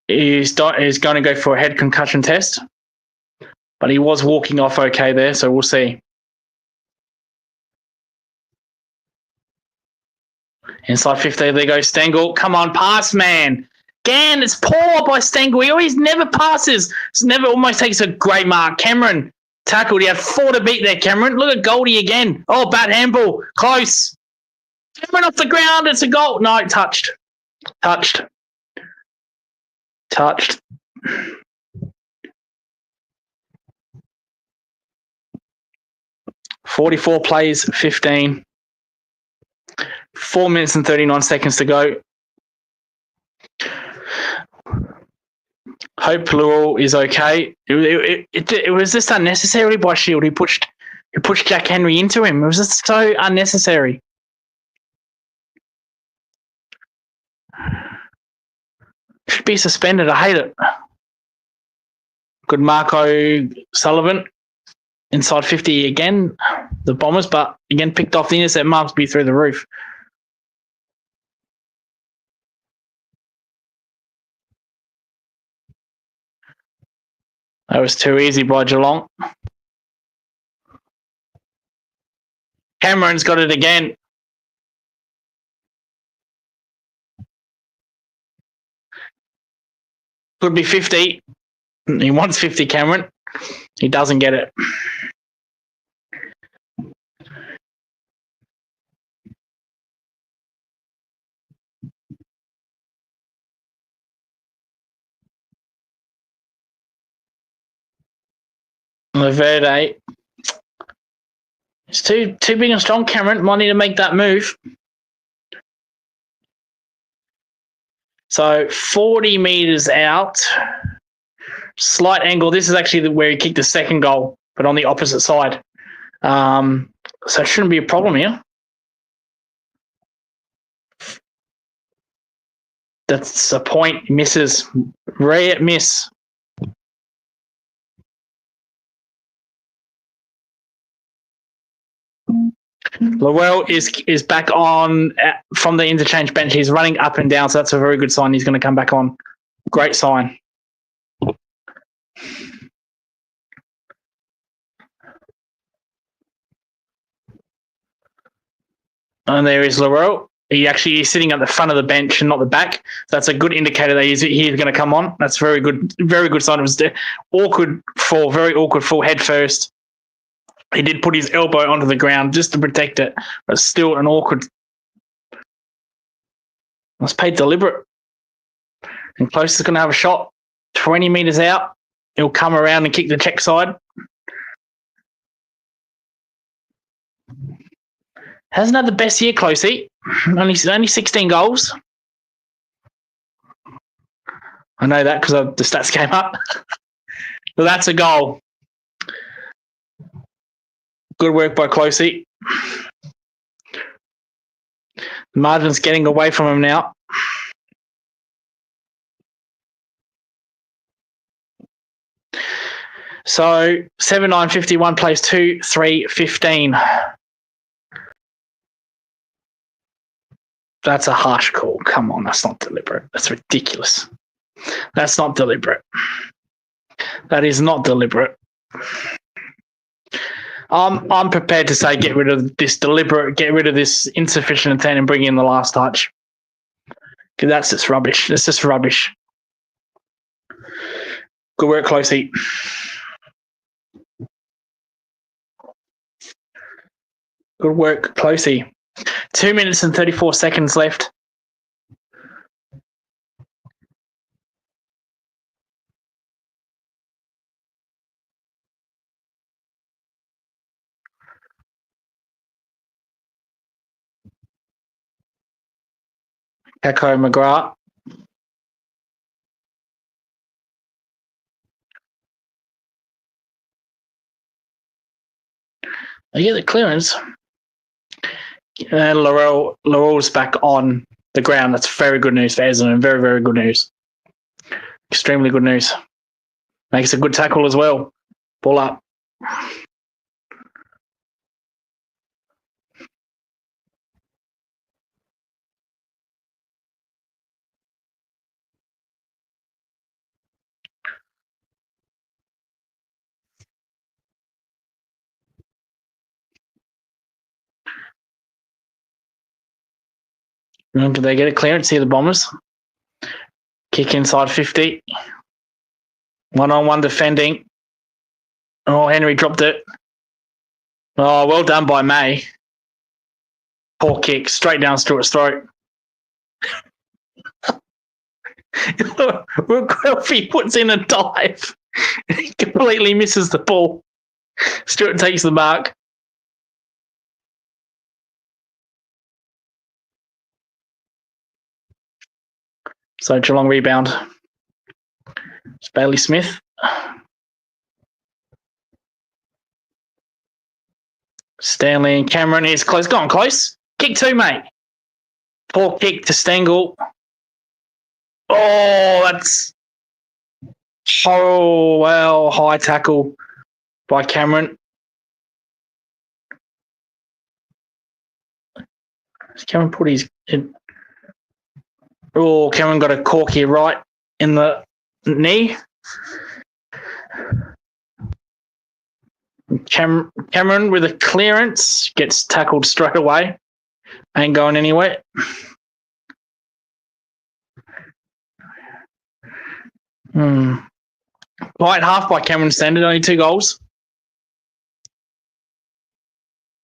He's going to go for a head concussion test, but he was walking off okay there, so we'll see. Inside 50, there goes Stengel. Come on, pass, man. Again, it's poor by Stengel. He always never passes. It's never almost takes a great mark. Cameron tackled. He had 4 to beat there, Cameron. Look at Goldie again. Oh, bad handball. Close. Cameron off the ground. It's a goal. No, touched. 44 plays, 15. 4 minutes and 39 seconds to go. Hope Lewell is okay. It was just unnecessary by Shield. He pushed Jack Henry into him. It was just so unnecessary. Should be suspended. I hate it. Good Marco Sullivan. Inside 50 again, the Bombers, but again picked off. The intercept marks be through the roof. That was too easy by Geelong. Cameron's got it again. Could be 50. He wants 50, Cameron. He doesn't get it. Laverde. It's too big and strong, Cameron. Might need to make that move. So 40 metres out. Slight angle. This is actually where he kicked the second goal, but on the opposite side. So it shouldn't be a problem here. That's a point. He misses. Rare miss. Lowell is back on from the interchange bench. He's running up and down, so that's a very good sign. He's going to come back on. Great sign. And there is Lowell. He actually is sitting at the front of the bench and not the back. That's a good indicator that he's going to come on. That's very good sign. It was very awkward fall head first. He did put his elbow onto the ground just to protect it, but still an awkward. That's paid deliberate. And Close is going to have a shot 20 metres out. He'll come around and kick the check side. Hasn't had the best year, Closey. Only 16 goals. I know that because the stats came up. But that's a goal. Good work by Closey. The margin's getting away from him now. So 7-9-51 plays 2-3-15. That's a harsh call. Come on, that's not deliberate. That's ridiculous. That's not deliberate. That is not deliberate. I'm prepared to say get rid of this deliberate, get rid of this insufficient intent and bring in the last touch. Because that's just rubbish. That's just rubbish. Good work, Closey. Good work, Closey. 2 minutes and 34 seconds left. Kako McGrath. They get the clearance. And Laurel's back on the ground. That's very good news for Essendon. Very, very good news. Extremely good news. Makes a good tackle as well. Ball up. Do they get a clearance here, the Bombers? Kick inside 50. One-on-one defending. Oh, Henry dropped it. Oh, well done by May. Poor kick, straight down Stewart's throat. Guelphy puts in a dive. He completely misses the ball. Stewart takes the mark. So Geelong rebound. It's Bailey Smith. Stanley and Cameron is close. Go on, close. Kick two, mate. Poor kick to Stengel. Oh, that's... Oh, well, high tackle by Cameron. Cameron put his... Oh, Cameron got a cork here right in the knee. Cameron with a clearance gets tackled straight away. Ain't going anywhere. Right half by Cameron standard, only 2 goals.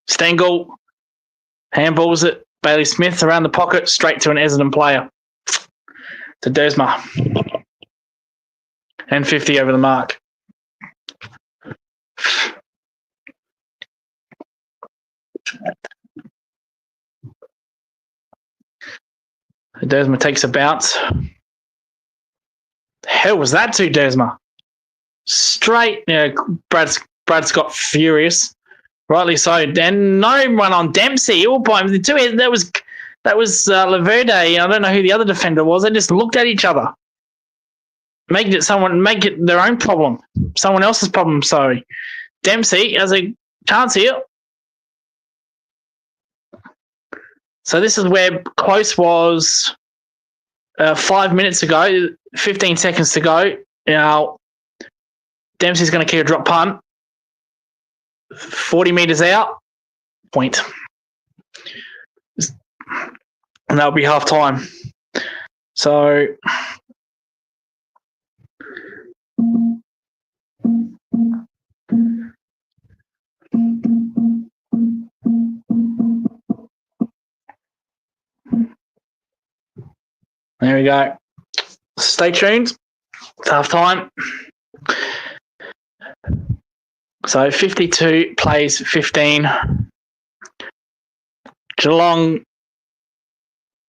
Stengel handballs it. Bailey Smith around the pocket, straight to an Essendon player. To Desma. And 50 over the mark. Desma takes a bounce. The hell was that to Desma? Straight, Brad's got furious. Rightly so. And no one on Dempsey. All by that was Laverde. I don't know who the other defender was. They just looked at each other. Make it their own problem. Someone else's problem, sorry. Dempsey has a chance here. So this is where close was 5 minutes ago, 15 seconds to go. Now, Dempsey's going to kick a drop punt. 40 metres out. Point. And that'll be half time. So... There we go. Stay tuned. It's half time. So 52 plays 15. Geelong.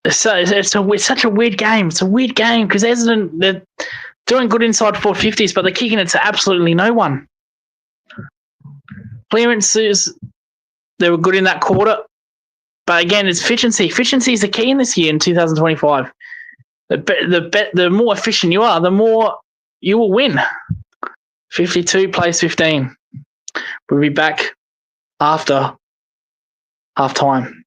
It's such a weird game. It's a weird game because Essendon, they're doing good inside 450s, but they're kicking it to absolutely no one. Clearances, they were good in that quarter. But again, it's efficiency. Efficiency is the key in this year in 2025. The more efficient you are, the more you will win. 52 plays 15. We'll be back after half time.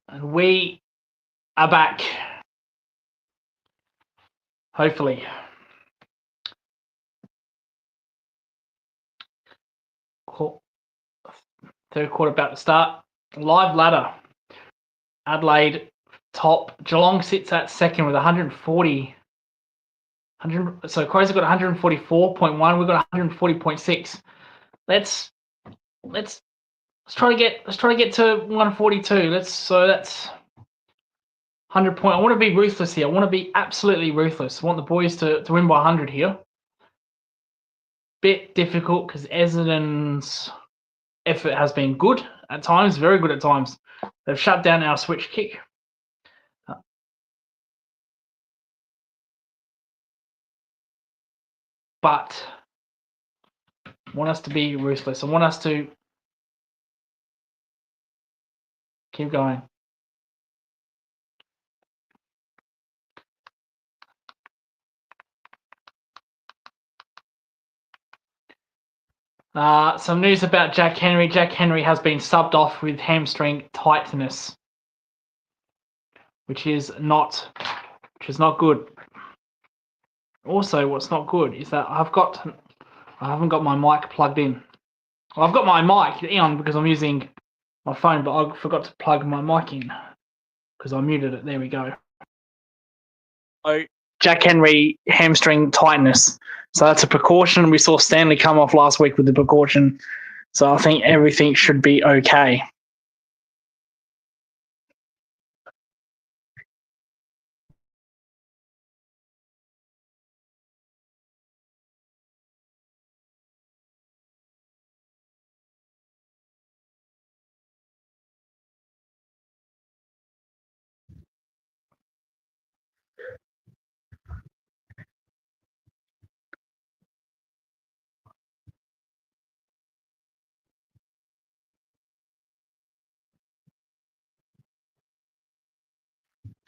And we are back. Hopefully. Cool. Third quarter about to start. Live ladder. Adelaide top. Geelong sits at second with 140. So Crows have got 144.1. We've got 140.6. Let's try to get to 142. So that's 100 point. I want to be ruthless here. I want to be absolutely ruthless. I want the boys to win by 100 here. Bit difficult because Essendon's effort has been good at times, very good at times. They've shut down our switch kick. But I want us to be ruthless. I want us to keep going. Some news about Jack Henry. Jack Henry has been subbed off with hamstring tightness, which is not good. Also, what's not good is that I haven't got my mic plugged in. Well, I've got my mic on because I'm using my phone, but I forgot to plug my mic in because I muted it. There we go. So Jack Henry hamstring tightness. So that's a precaution. We saw Stanley come off last week with the precaution. So I think everything should be okay.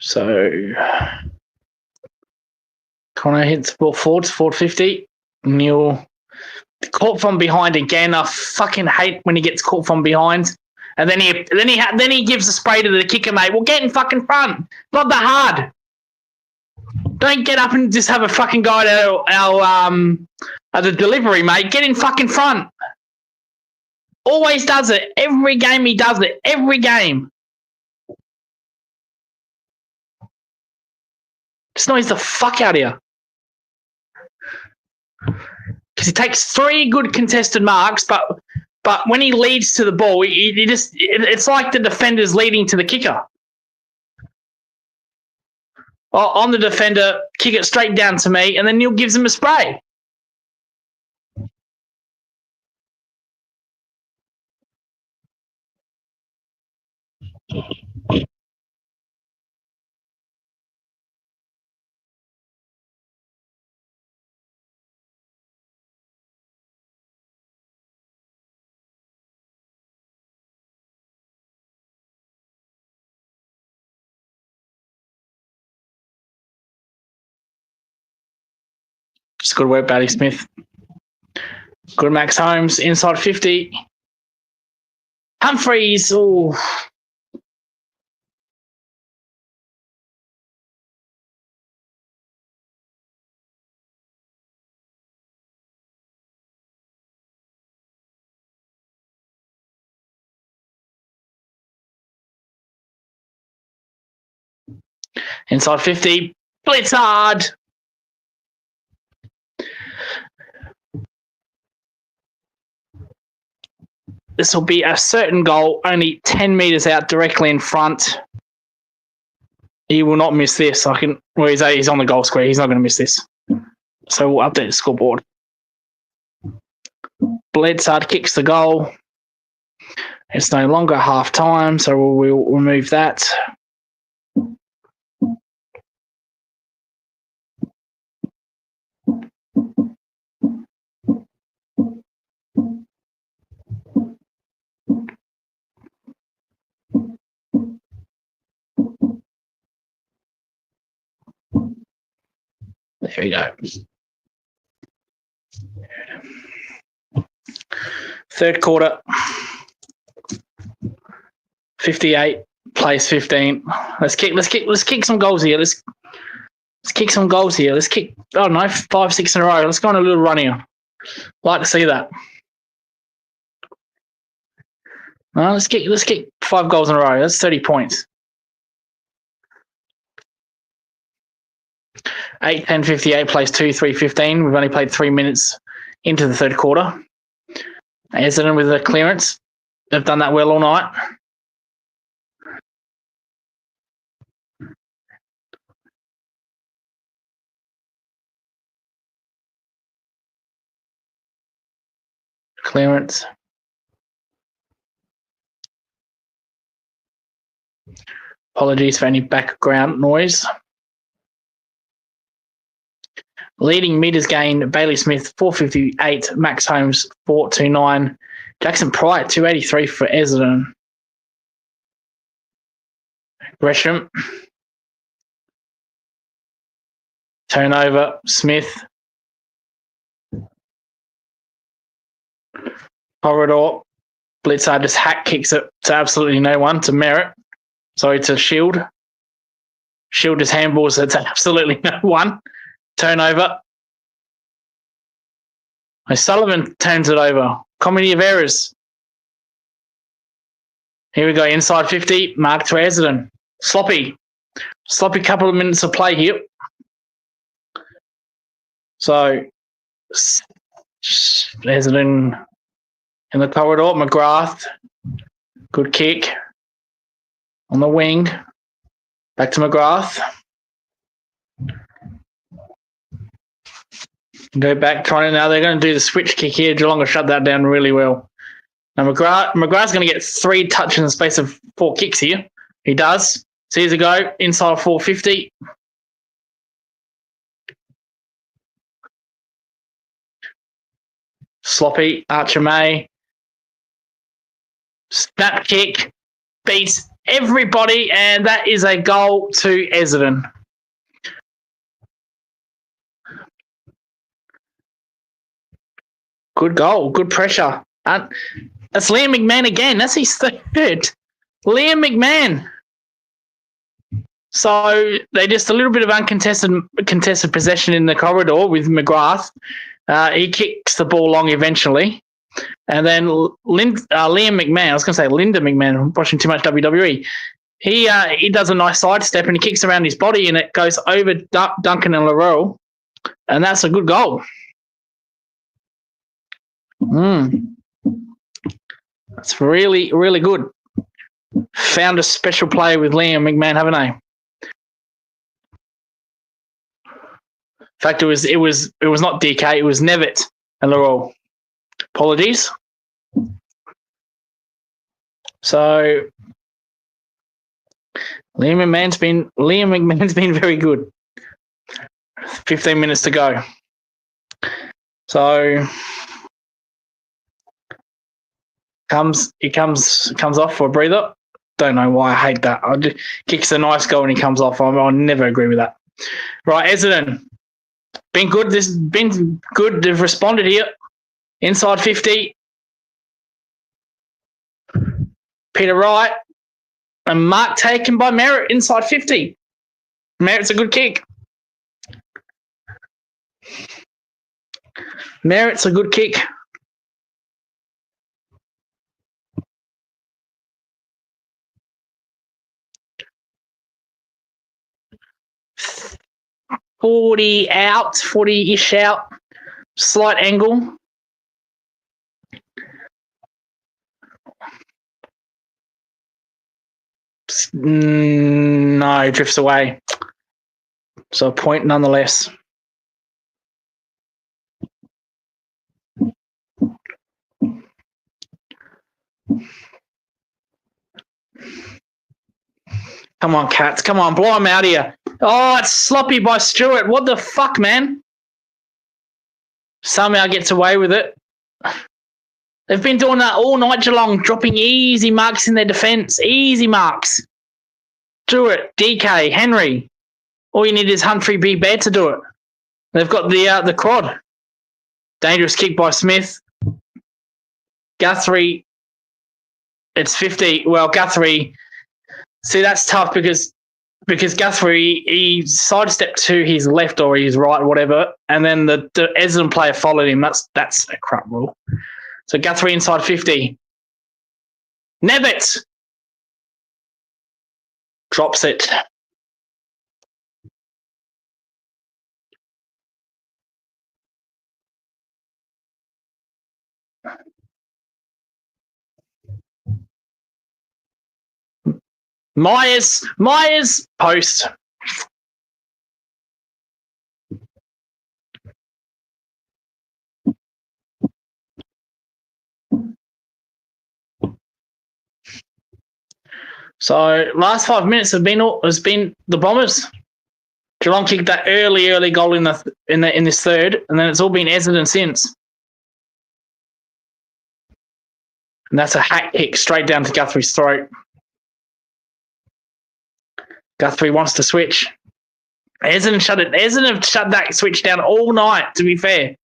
So Connor hits the ball forward to 450. Neil caught from behind again. I fucking hate when he gets caught from behind. And then he gives a spray to the kicker, mate. Well, get in fucking front. Not that hard. Don't get up and just have a fucking go at the delivery, mate. Get in fucking front. Always does it. Every game he does it. Every game. Just noise the fuck out of you. Because he takes 3 good contested marks, but when he leads to the ball, it's like the defender's leading to the kicker. On the defender, kick it straight down to me, and then Neil gives him a spray. Just good work, Batty Smith. Good Max Holmes, inside 50. Humphreys, oh. Inside 50. Blitz hard. This will be a certain goal, only 10 metres out directly in front. He will not miss this. He's on the goal square. He's not going to miss this. So we'll update the scoreboard. Bledsoe kicks the goal. It's no longer half time, so we'll remove that. There we go. Third quarter, 58, Plays 15. Let's kick some goals here. Let's kick some goals here. Let's kick, I don't know, 5, 6 in a row. Let's go on a little run here. Like to see that. Let's kick 5 goals in a row. That's 30 points. 8, 10, 58 plays 2, 3, 15. We've only played 3 minutes into the third quarter. Essendon with the clearance. They've done that well all night. Clearance. Apologies for any background noise. Leading meters gained, Bailey Smith, 458, Max Holmes, 429, Jackson Pryor, 283 for Essendon. Gresham. Turnover, Smith. Corridor. Blitzard just hack kicks it to absolutely no one, to Merritt. Sorry, to Shield. Shield just handballs it to absolutely no one. Turnover. O'Sullivan turns it over. Comedy of errors. Here we go. Inside 50. Mark to Essendon. Sloppy couple of minutes of play here. So, Essendon in the corridor. McGrath. Good kick. On the wing. Back to McGrath. Go back, trying to now. They're going to do the switch kick here. Geelong will shut that down really well. Now McGrath's going to get 3 touches in the space of 4 kicks here. He does. Sees a go inside 450. Sloppy, Archer May. Snap kick. Beats everybody, and that is a goal to Essendon. Good goal, good pressure. That's Liam McMahon again. That's his third. Liam McMahon. So they just a little bit of contested possession in the corridor with McGrath. He kicks the ball long eventually. And then Liam McMahon, I was going to say Linda McMahon, I'm watching too much WWE. He does a nice sidestep and he kicks around his body and it goes over Duncan and Laurel. And that's a good goal. That's really, really good. Found a special player with Liam McMahon, haven't they? In fact, it was not DK, it was Nevitt and Laurel. Apologies. So Liam McMahon's been very good. 15 minutes to go. So he comes off for a breather. Don't know why I hate that. Kicks a nice goal and he comes off. I'll never agree with that. Right, Essendon. Been good. This has been good. They've responded here. Inside 50. Peter Wright. And mark taken by Merritt inside 50. Merritt's a good kick. Merritt's a good kick. $40-ish out. Slight angle. No, drifts away. So a point nonetheless. Come on, Cats. Come on, blow him out here. Oh, it's sloppy by Stewart. What the fuck, man? Somehow gets away with it. They've been doing that all night, Geelong, dropping easy marks in their defence. Easy marks. Stewart, DK, Henry. All you need is Humphrey B. Baird to do it. They've got the quad. Dangerous kick by Smith. Guthrie. It's 50. Well, Guthrie See, that's tough because Guthrie, he sidestepped to his left or his right or whatever, and then the Essendon player followed him. That's a crap rule. So Guthrie inside 50. Nevitt drops it. Myers, post. So last 5 minutes has been the Bombers. Geelong kicked that early goal in this third, and then it's all been Essendon since. And that's a hack kick straight down to Guthrie's throat. Guthrie wants to switch. Essendon have shut that switch down all night, to be fair.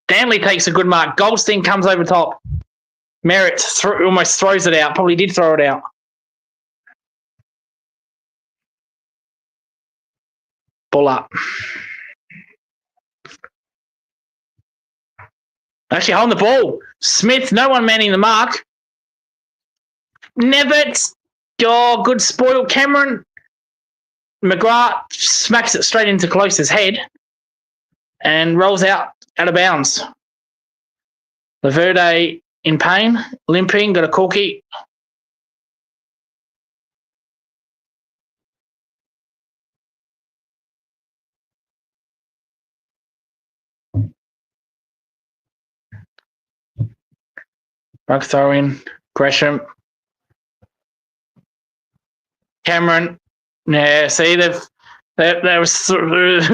Danley takes a good mark. Goldstein comes over top. Merritt almost throws it out. Probably did throw it out. Ball up. Actually holding the ball. Smith, no one manning the mark. Nevitt. Oh, good spoil. Cameron. McGrath smacks it straight into Close's head and rolls out of bounds. Laverde in pain, limping, got a corky. Rug throw in. Gresham. Cameron. Yeah, see, it was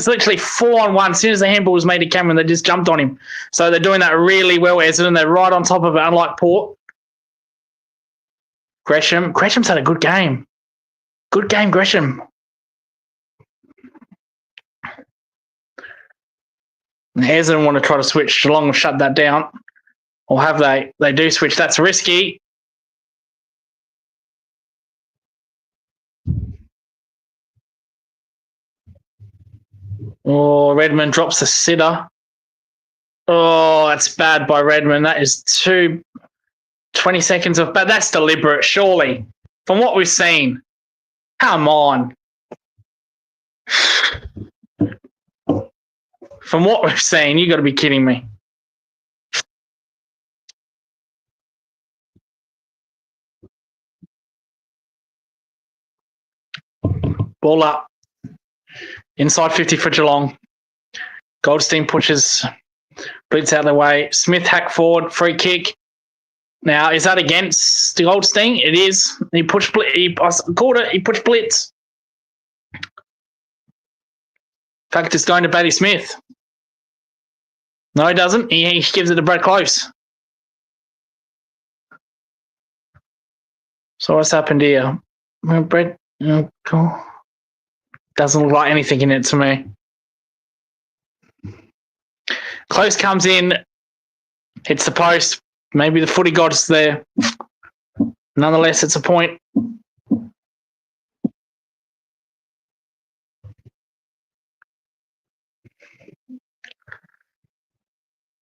literally 4-on-1. As soon as the handball was made to Cameron, they just jumped on him. So they're doing that really well, Essendon. They're right on top of it, unlike Port. Gresham's had a good game. Good game, Gresham. Essendon want to try to switch. Geelong will shut that down. Or have they? They do switch. That's risky. Oh, Redmond drops the sitter. Oh, that's bad by Redmond. That is 20 seconds of... But that's deliberate, surely. From what we've seen. Come on. From what we've seen, you got to be kidding me. Ball up. Inside 50 for Geelong. Goldstein pushes Blitz out of the way. Smith hack forward, free kick. Now, is that against Goldstein? It is. He pushed I called it. He pushed Blitz. In fact, it's going to Batty Smith. No, he doesn't. He gives it to Brad Close. So what's happened here? Brad doesn't look like anything in it to me. Close comes in, hits the post. Maybe the footy god's there. Nonetheless, it's a point.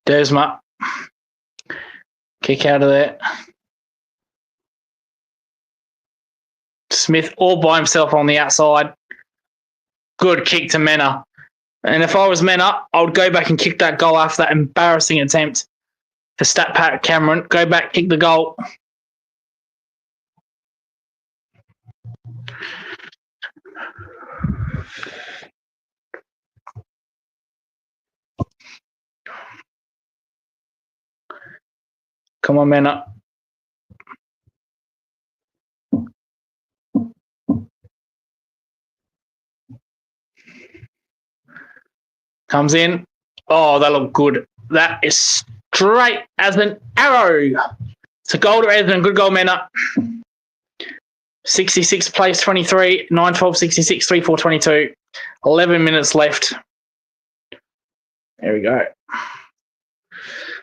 Desma. Kick out of there. Smith all by himself on the outside. Good kick to Mena. And if I was Mena, I would go back and kick that goal after that embarrassing attempt for Stat Pat Cameron. Go back, kick the goal. Come on, Mena. Comes in. Oh, they look good. That is straight as an arrow. It's a goal to Essendon. Good goal, Mena. 66 plays 23, 9-12, 66, 3-4, 22. 11 minutes left. There we go.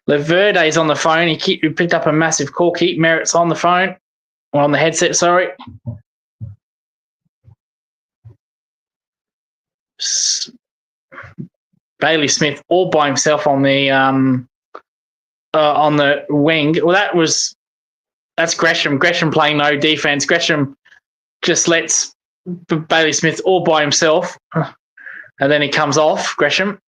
Laverde's on the phone. He picked up a massive corky. Merritt's on the phone. on the headset, sorry. Bailey Smith all by himself on the wing. Well, that's Gresham. Gresham playing no defense. Gresham just lets Bailey Smith all by himself, and then he comes off. Gresham.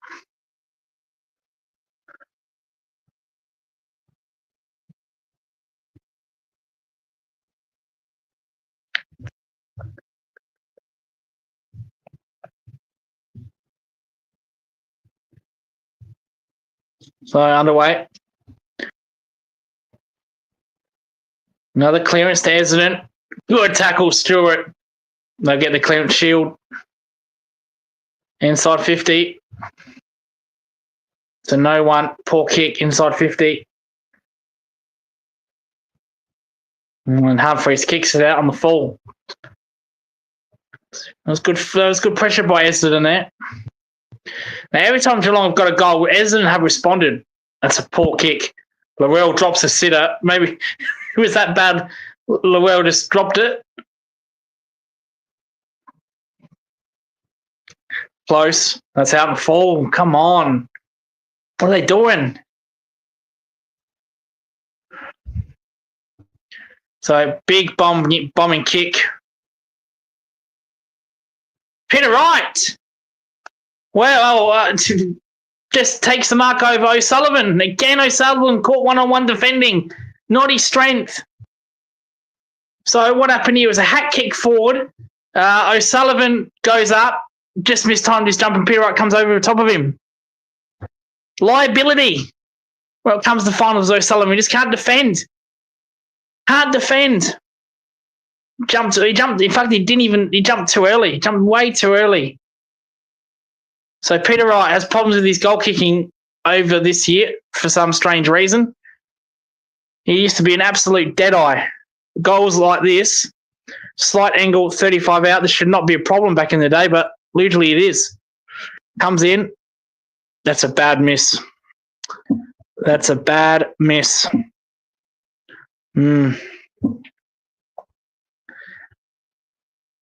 So underway. Another clearance to Essendon. Good tackle, Stewart. They'll get the clearance shield. Inside 50. So no one. Poor kick inside 50. And Humphreys kicks it out on the full. That was good pressure by Essendon there. Now, every time Geelong have got a goal, Essendon have responded. That's a poor kick. Laurel drops a sitter. Maybe it was that bad. Laurel just dropped it. Close. That's out and full. Come on. What are they doing? So, big bombing kick. Peter Wright. Well, just takes the mark over O'Sullivan. Again, O'Sullivan caught one-on-one defending. Not his strength. So what happened here was a hat kick forward. O'Sullivan goes up, just mistimed his jump, and Peter Wright comes over the top of him. Liability. Well, it comes to finals, O'Sullivan. He just can't defend. Can't defend. He jumped. In fact, he jumped too early. He jumped way too early. So Peter Wright has problems with his goal kicking over this year for some strange reason. He used to be an absolute deadeye. Goals like this, slight angle, 35 out. This should not be a problem back in the day, but usually it is. Comes in. That's a bad miss. That's a bad miss.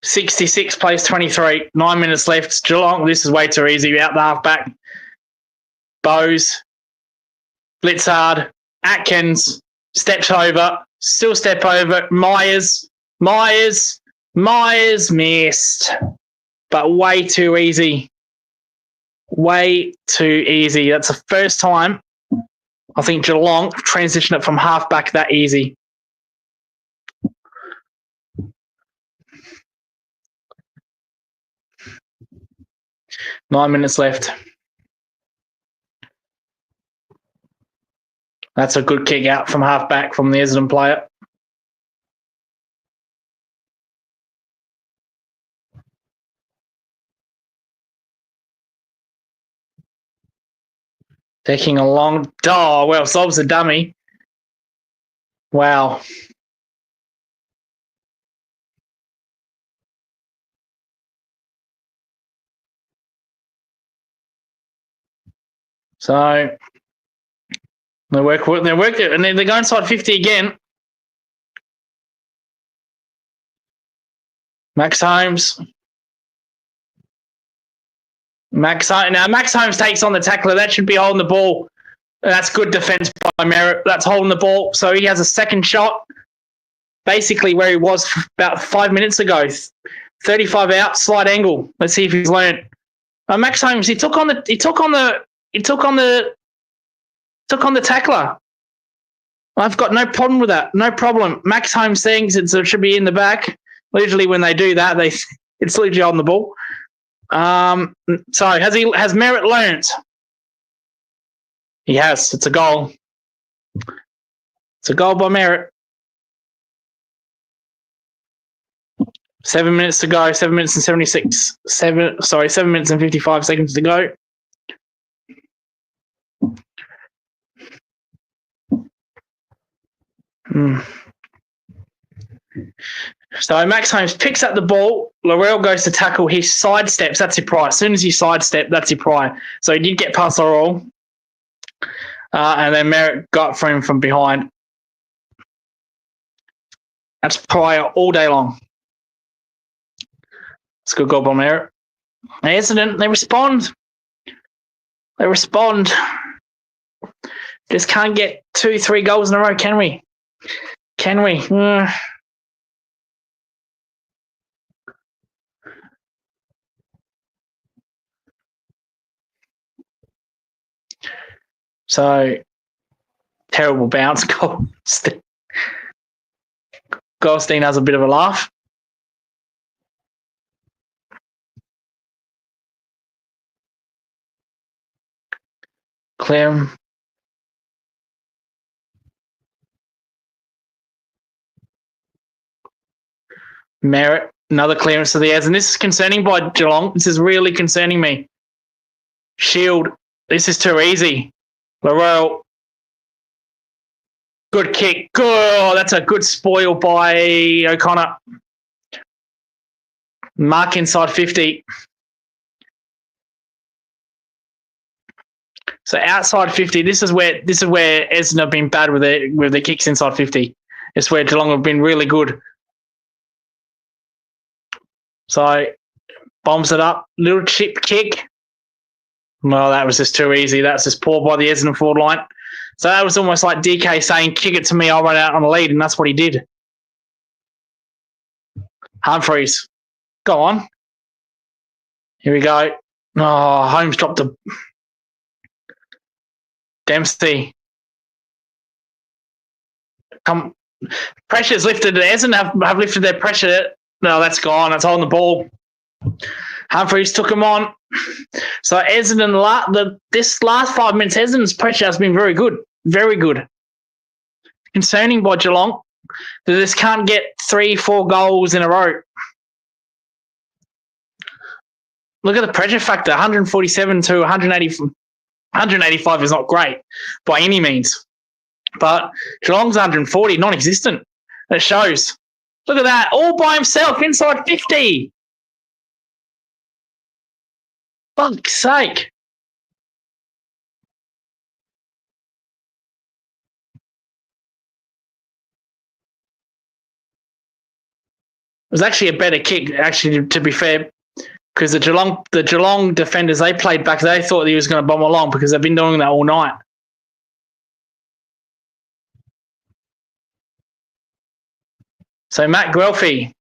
66 plays 23. 9 minutes left. Geelong, this is way too easy. Out the halfback. Bowes. Blitzard. Atkins. Steps over. Still step over. Myers missed. But way too easy. Way too easy. That's the first time I think Geelong transitioned it from halfback that easy. Nine minutes left. That's a good kick out from halfback from the Essendon player. Taking a long... Oh, well, solves a dummy. Wow. So... They work it, and then they go inside 50 again. Max Holmes. Max Holmes takes on the tackler. That should be holding the ball. That's good defense by Merritt. That's holding the ball. So he has a second shot, basically where he was about 5 minutes ago. 35 out, slight angle. Let's see if he's learned. Max Holmes, he took on the tackler. I've got no problem with that. No problem. Max Holmes thinks it should be in the back. Usually when they do that, it's literally on the ball. So has Merritt learnt? He has. It's a goal. It's a goal by Merritt. 7 minutes to go. 7 minutes and 76. 7 minutes and 55 seconds to go. So Max Holmes picks up the ball. Laurel goes to tackle. He sidesteps. That's your pry. As soon as you sidestep, that's your pry. So he did get past Laurel. And then Merritt got for him from behind. That's prior all day long. It's a good goal bomb there. Essendon, they respond. They respond. Just can't get 2-3 goals in a row, can we? Can we? So, terrible bounce. Goldstein has a bit of a laugh. Clem. Merritt, another clearance to the edge. And this is concerning by Geelong. This is really concerning me. Shield, this is too easy. Laurel, good kick. Oh, that's a good spoil by O'Connor. Mark inside 50. So outside 50, this is where Essendon have been bad with their kicks inside 50. It's where Geelong have been really good. So bombs it up, little chip kick. Well, that was just too easy. That's just poor by the Essendon forward line. So that was almost like DK saying, kick it to me, I'll run out on the lead, and that's what he did. Humphreys, go on. Here we go. Oh, Holmes dropped the Dempsey. Come, pressure's lifted. Essendon have lifted their pressure. No, that's gone. That's holding the ball. Humphreys took him on. So Essendon, this last 5 minutes, Essendon's pressure has been very good. Very good. Concerning by Geelong, they just can't get 3-4 goals in a row. Look at the pressure factor, 147 to 180. 185 is not great by any means. But Geelong's 140, non-existent. That shows. Look at that, all by himself inside 50. Fuck's sake. It was actually a better kick, actually, to be fair, because the Geelong defenders, they played back. They thought he was going to bomb along because they've been doing that all night. So Matt Guelphy,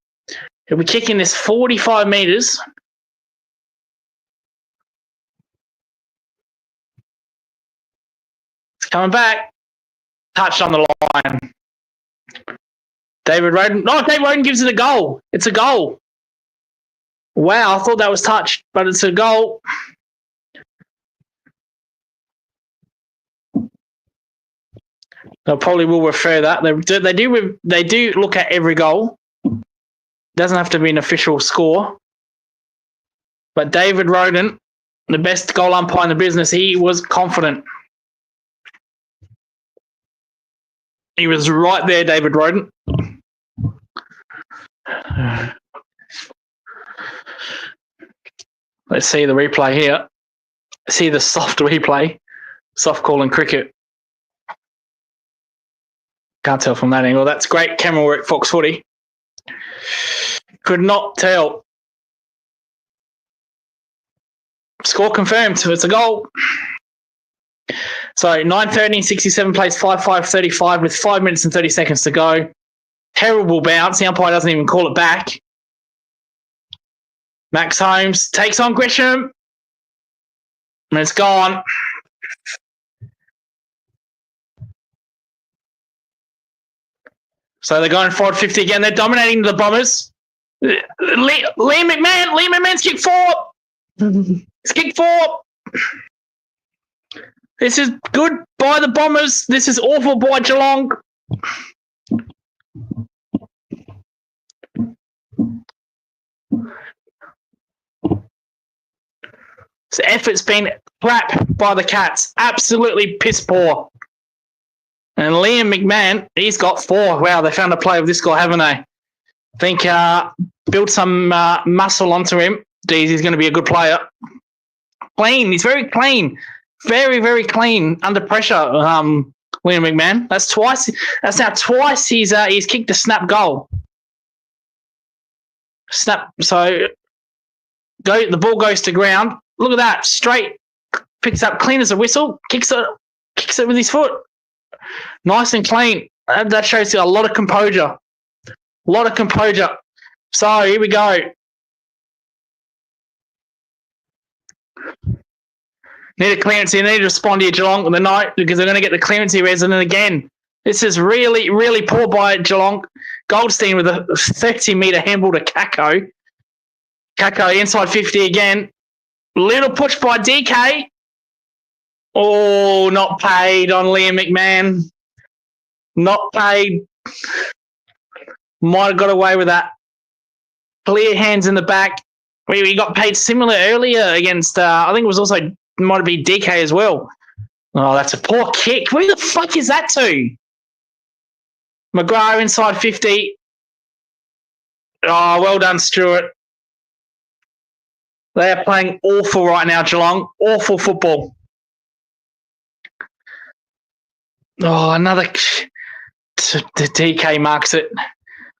he'll be kicking this 45 metres. It's coming back. Touched on the line. David Roden. No, David Roden gives it a goal. It's a goal. Wow, I thought that was touched, but it's a goal. They probably will refer that. They do look at every goal. Doesn't have to be an official score. But David Roden, the best goal umpire in the business, he was confident. He was right there, David Roden. Let's see the replay here. See the soft replay. Soft call in cricket. Can't tell from that angle. That's great camera work, Fox Footy. Could not tell. Score confirmed. So it's a goal. So 9:30, 67 plays 5-5-35 with 5 minutes and 30 seconds to go. Terrible bounce. The umpire doesn't even call it back. Max Holmes takes on Gresham. And it's gone. So they're going forward 50 again. They're dominating the Bombers. Liam McMahon's kick 4. It's kick 4. This is good by the Bombers. This is awful by Geelong. So effort's been crap by the Cats. Absolutely piss poor. And Liam McMahon, he's got 4. Wow, they found a play with this guy, haven't they? I think built some muscle onto him. He's going to be a good player. Clean. He's very clean. Very, very clean under pressure, Liam McMahon. That's now twice he's kicked a snap goal. Snap. So the ball goes to ground. Look at that. Straight. Picks up clean as a whistle. Kicks it with his foot. Nice and clean. That shows you a lot of composure. So here we go. Need a clearance here. Need to respond here, Geelong, on the night because they're going to get the clearance here, Essendon again. This is really, really poor by Geelong. Goldstein with a 30-metre handball to Kako. Kako inside 50 again. Little push by DK. Oh, not paid on Liam McMahon. Not paid. Might have got away with that. Clear hands in the back. We got paid similar earlier against, I think it was also, might have been DK as well. Oh, that's a poor kick. Where the fuck is that to? McGrath inside 50. Oh, well done, Stewart. They are playing awful right now, Geelong. Awful football. Oh, another. The DK marks it.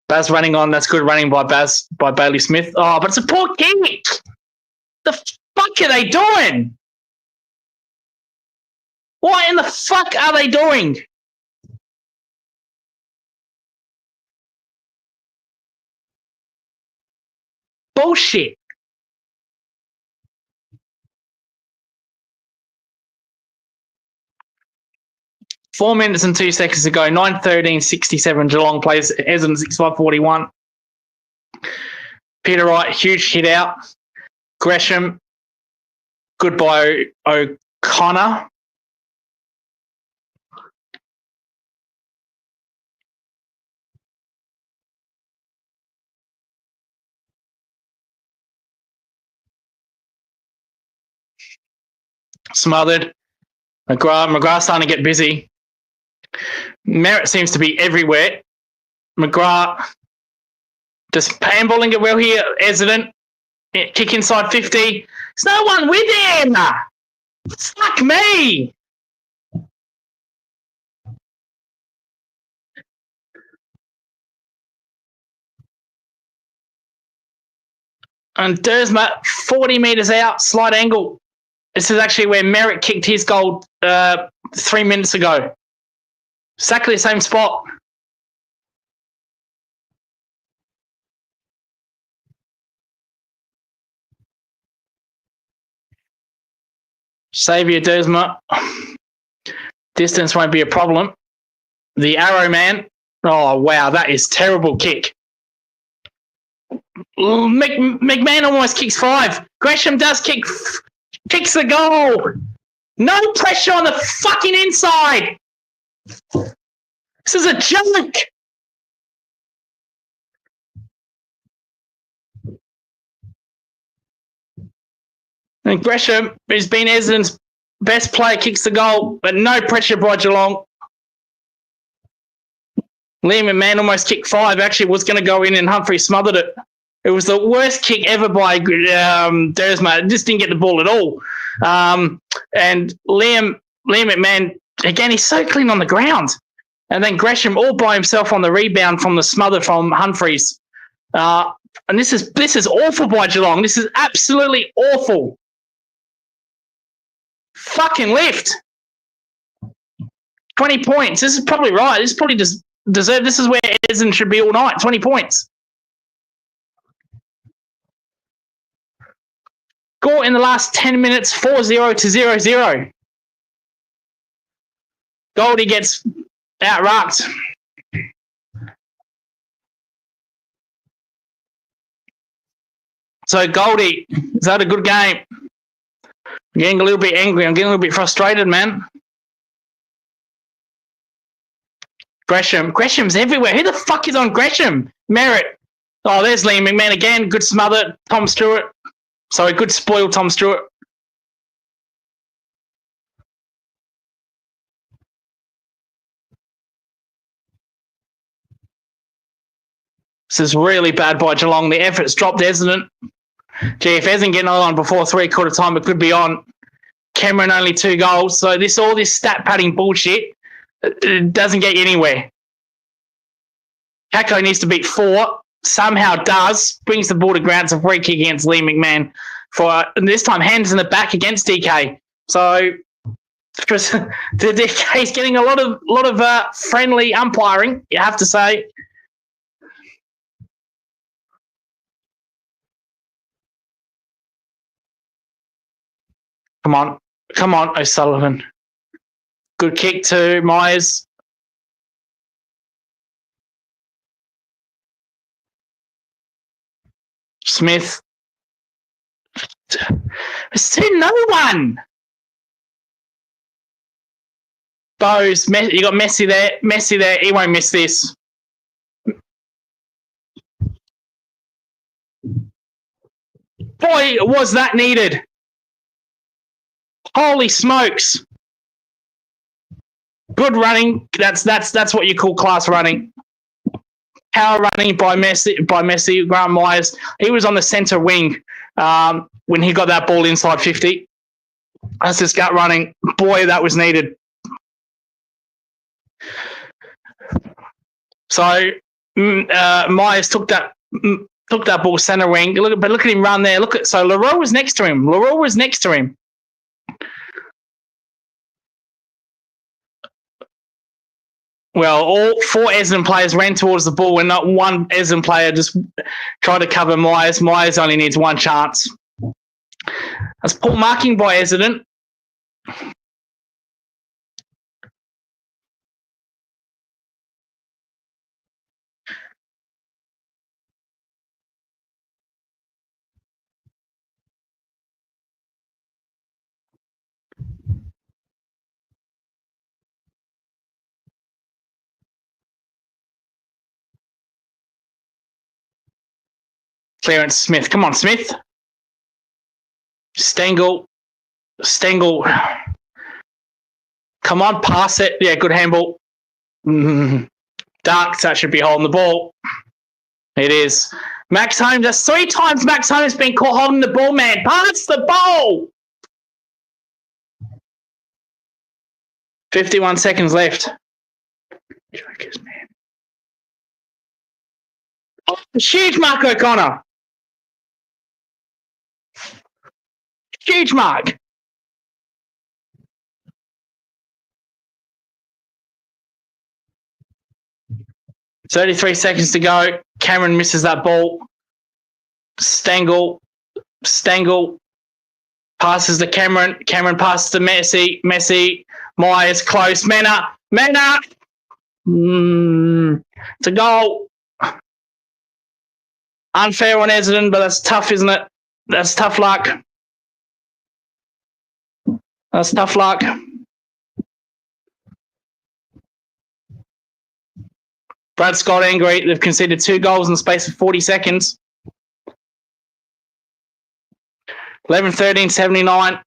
Baz running on. That's good running by Bailey Smith. Oh, but it's a poor kick. The fuck are they doing? What in the fuck are they doing? Bullshit. Four minutes and 2 seconds to go. 9:13:67. Geelong plays Essendon 6:41. Peter Wright, huge hit out. Gresham, good by O'Connor. Smothered. McGrath starting to get busy. Merritt seems to be everywhere. McGrath just handballing it well here. Essendon kick inside 50. There's no one with him. Fuck me. And Dersma 40 metres out, slight angle. This is actually where Merritt kicked his goal 3 minutes ago. Exactly the same spot. Xavier Dersma. Distance won't be a problem. The arrow man. Oh, wow, that is terrible kick. McMahon almost kicks 5. Gresham does kicks the goal. No pressure on the fucking inside. This is a joke. And Gresham, who's been Essendon's best player, kicks the goal, but no pressure by Geelong. Liam McMahon almost kicked 5. Actually, was going to go in and Humphrey smothered it. It was the worst kick ever by Dersma. Just didn't get the ball at all. And Liam McMahon, again, he's so clean on the ground. And then Gresham all by himself on the rebound from the smother from Humphreys. And this is awful by Geelong. This is absolutely awful. Fucking lift. 20 points. This is probably right. This is probably deserved. This is where Essendon should be all night. 20 points. Score in the last 10 minutes, 4-0 to 0-0. Goldie gets out-rucked. So, Goldie, is that a good game? I'm getting a little bit angry. I'm getting a little bit frustrated, man. Gresham's everywhere. Who the fuck is on Gresham? Merritt. Oh, there's Liam McMahon again. Good smother. Tom Stewart. Sorry, good spoil, Tom Stewart. This is really bad by Geelong. The effort's dropped Essendon. Gee, if Essendon getting on before 3/4 time, it could be on. Cameron only 2 goals. So all this stat padding bullshit, it doesn't get you anywhere. Kako needs to beat 4. somehow does, brings the ball to ground. It's a free kick against Lee McMahon and this time hands in the back against DK. So the DK's getting a lot of friendly umpiring, you have to say. Come on, O'Sullivan. Good kick to Myers. Smith. There's still no one. Bose, you got Messi there. Messi there. He won't miss this. Boy, was that needed. Holy smokes. Good running. That's what you call class running. Power running by Messi, Grant Myers. He was on the centre wing when he got that ball inside 50. That's his gut running. Boy, that was needed. So Myers took that ball centre wing. But look at him run there. So Leroux was next to him. Well, all 4 Essendon players ran towards the ball and not one Essendon player just tried to cover Myers. Myers only needs one chance. That's poor marking by Essendon. Clearance Smith. Come on, Smith. Stengel. Come on, pass it. Yeah, good handball. Darks, that should be holding the ball. It is. Max Holmes, that's 3 times Max Holmes has been caught holding the ball, man. Pass the ball. 51 seconds left. Jokers, man. Oh, huge mark, O'Connor. Huge mark. $33 seconds to go. Cameron misses that ball. Stengel passes to Cameron. Cameron passes to Messi. Myers close. Mena. It's a goal. Unfair on Essendon, but that's tough, isn't it? That's tough luck. Brad Scott angry. They've conceded 2 goals in the space of 40 seconds. 11-13-79.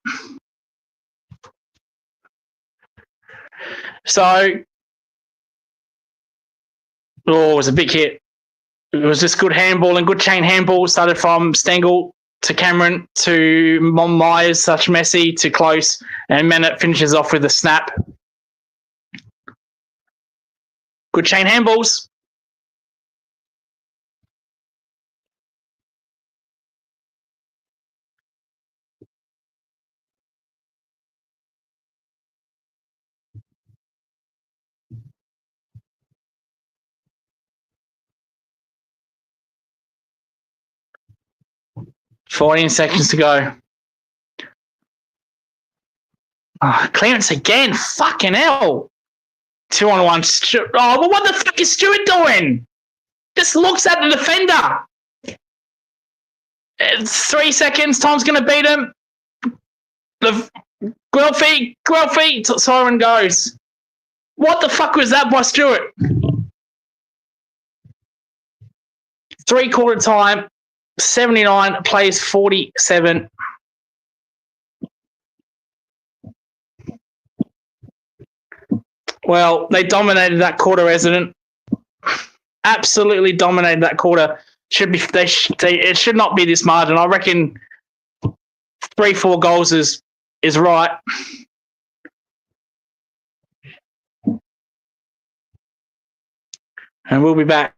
So, it was a big hit. It was just good handball and good chain handball. Started from Stengel to Cameron to Myers, such Messi to close, and Mennett finishes off with a snap. Good chain handballs. $14 seconds to go. Oh, clearance again. Fucking hell. 2-on-1. Oh, well, what the fuck is Stewart doing? Just looks at the defender. It's 3 seconds. Time's going to beat him. The Guelphy, siren goes. What the fuck was that by Stewart? 3/4 time. 79 plays 47. Well, they dominated that quarter, Essendon. Absolutely dominated that quarter. It should not be this margin. I reckon 3-4 goals is right. And we'll be back.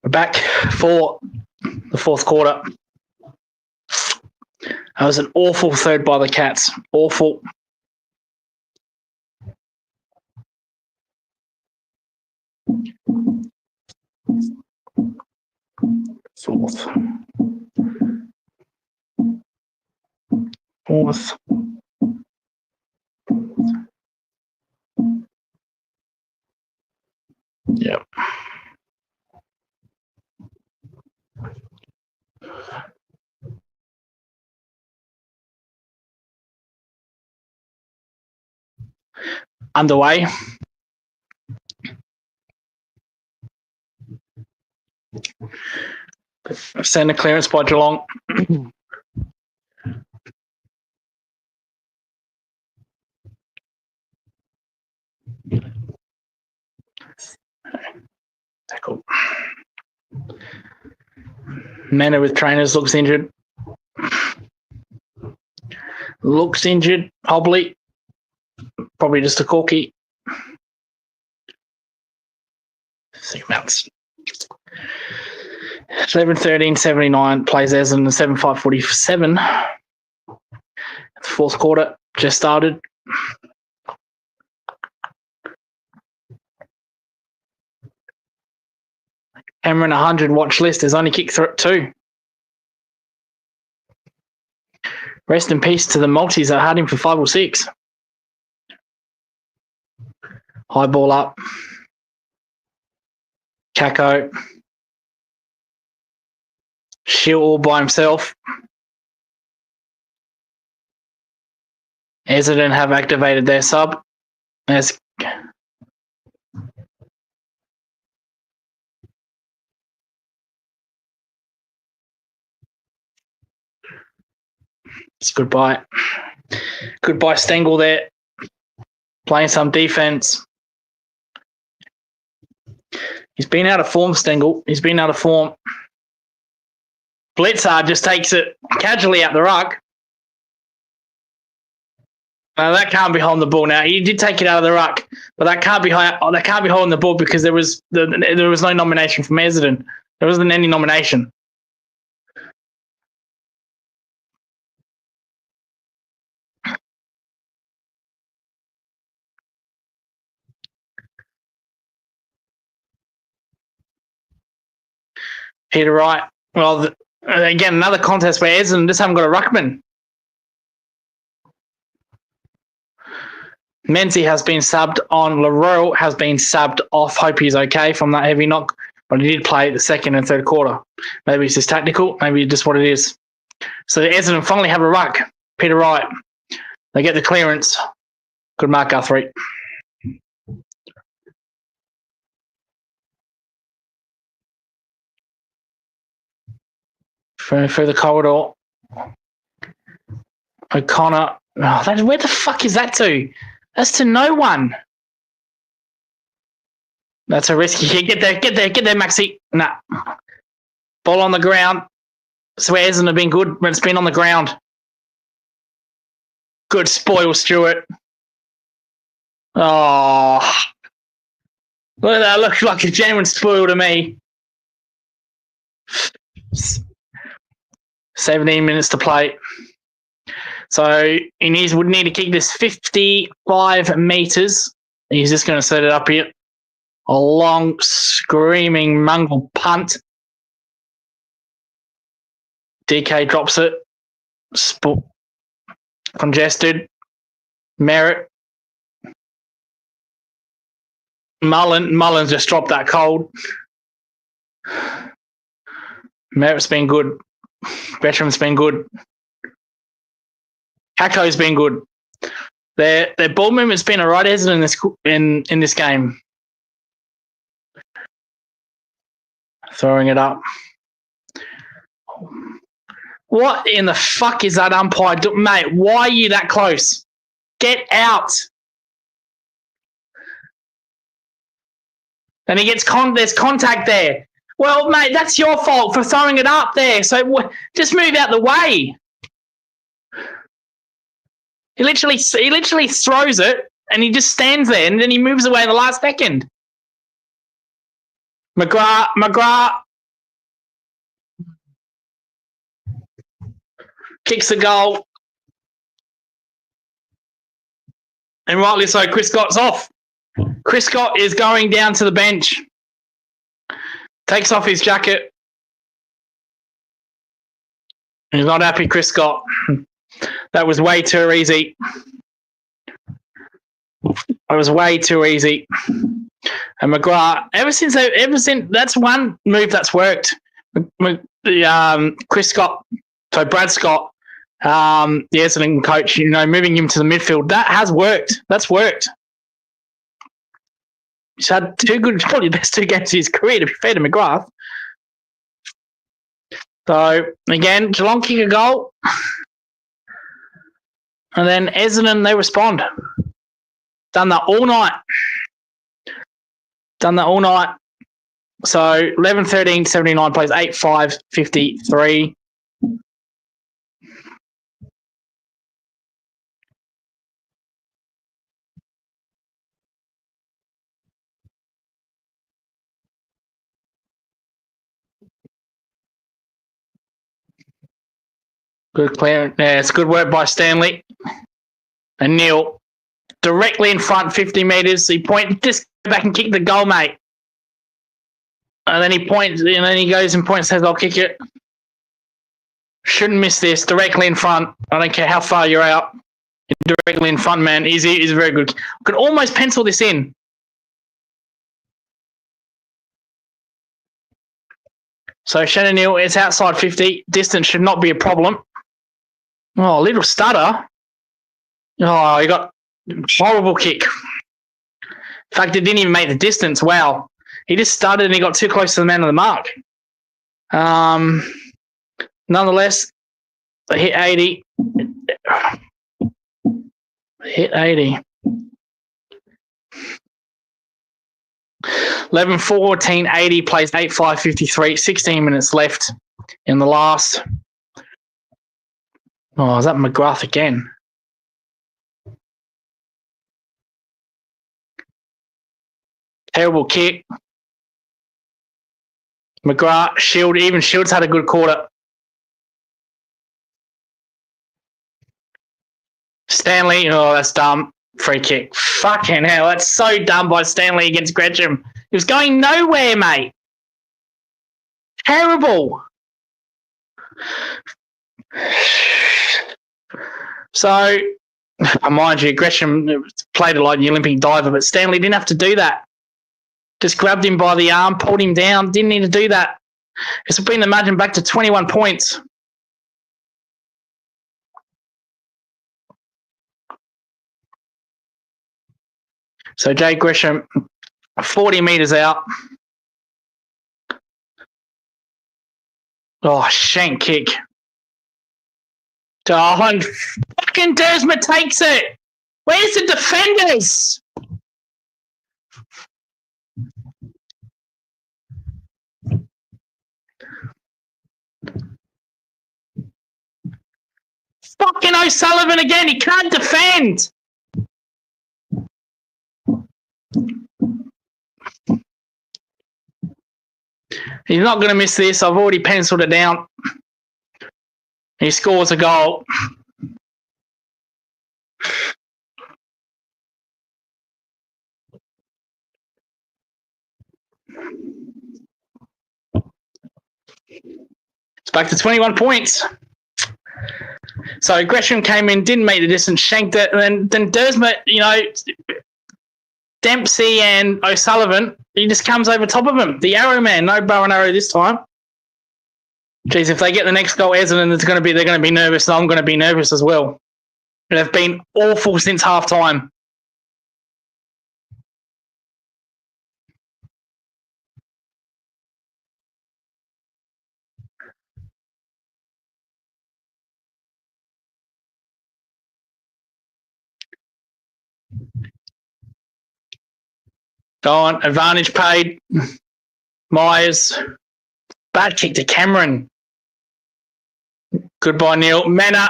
We're back for the fourth quarter. That was an awful third by the Cats. Awful. Fourth. Yep. Underway. Centre clearance by Geelong. Tackle. Manor with trainers looks injured. Hobbly. Probably just a corky. Segments. 11-13-79 plays Essendon 7-5-47. The fourth quarter just started. Cameron 100 watch list. There's only kicked 2. Rest in peace to the multis that had him for 5 or 6. High ball up. Kako. Shield all by himself. Essendon have activated their sub. It's goodbye. Goodbye, Stengel there. Playing some defense. He's been out of form, Stengel. He's been out of form. Blitzard just takes it casually out the ruck. That can't be holding the ball now. He did take it out of the ruck, but that can't be holding the ball because there was no nomination from Essendon. There wasn't any nomination. Peter Wright. Well, again, another contest where Essendon just haven't got a ruckman. Menzies has been subbed on. Laroe has been subbed off. Hope he's okay from that heavy knock, but he did play the second and third quarter. Maybe it's just tactical. Maybe just what it is. So the Essendon finally have a ruck. Peter Wright. They get the clearance. Good mark, Guthrie. Through the corridor. O'Connor. Oh, where the fuck is that to? That's to no one. That's a risky hit. Get there, Maxi. Nah. Ball on the ground. So it hasn't been good when it's been on the ground. Good spoil, Stewart. Oh. Look at that. Looks like a genuine spoil to me. 17 minutes to play. So he would need to kick this 55 metres. He's just going to set it up here. A long, screaming, mongrel punt. DK drops it. Congested. Merritt. Mullins just dropped that cold. Merritt's been good. Veteran's been good. Hako's been good. Their ball movement's been alright, isn't it, in this game? Throwing it up. What in the fuck is that umpire doing? Mate, why are you that close? Get out. And he gets there's contact there. Well, mate, that's your fault for throwing it up there. So just move out the way. He literally throws it and he just stands there and then he moves away in the last second. McGrath kicks the goal. And rightly so, Chris Scott's off. Chris Scott is going down to the bench. Takes off his jacket. He's not happy, Chris Scott. That was way too easy. It was way too easy. And McGrath, ever since that's one move that's worked. Chris Scott, so Brad Scott, the Essendon coach, moving him to the midfield, that has worked. That's worked. He's had probably the best 2 games of his career, to be fair to McGrath. So, again, Geelong kick a goal. And then Essendon, they respond. Done that all night. So, 11-13, 79 plays, 8-5, 53. Good clear. Yeah, it's good work by Stanley. And Neil, directly in front, 50 metres. He just go back and kick the goal, mate. And then he points, and then he goes and points, says, I'll kick it. Shouldn't miss this. Directly in front. I don't care how far you're out. Directly in front, man. He's very good. Could almost pencil this in. So Shannon Neal, it's outside 50. Distance should not be a problem. Oh, a little stutter. Oh, he got horrible kick. In fact, it didn't even make the distance. Wow. He just stuttered and he got too close to the man of the mark. Nonetheless, hit 80. Hit 80. 11-14, 80 plays 8-5, 53. 16 minutes left in the last. Oh, is that McGrath again? Terrible kick. McGrath, Shields had a good quarter. Stanley, oh, that's dumb. Free kick. Fucking hell, that's so dumb by Stanley against Gresham. He was going nowhere, mate. Terrible. So, mind you, Gresham played it like the Olympic diver, but Stanley didn't have to do that. Just grabbed him by the arm, pulled him down. Didn't need to do that. It's been the margin back to 21 points. So Jay Gresham, 40 metres out. Oh, shank kick. Oh, and fucking Dersma takes it. Where's the defenders? Fucking O'Sullivan again. He can't defend. He's not going to miss this. I've already penciled it down. He scores a goal. It's back to 21 points. So Gresham came in, didn't make the distance, shanked it, and then Dersma, Dempsey and O'Sullivan, he just comes over top of him. The arrow man, no bow and arrow this time. Geez, if they get the next goal, Essendon, they're going to be nervous, and I'm going to be nervous as well. They've been awful since half time. Go on, advantage paid. Myers. Bad kick to Cameron. Goodbye, Neil. Mena.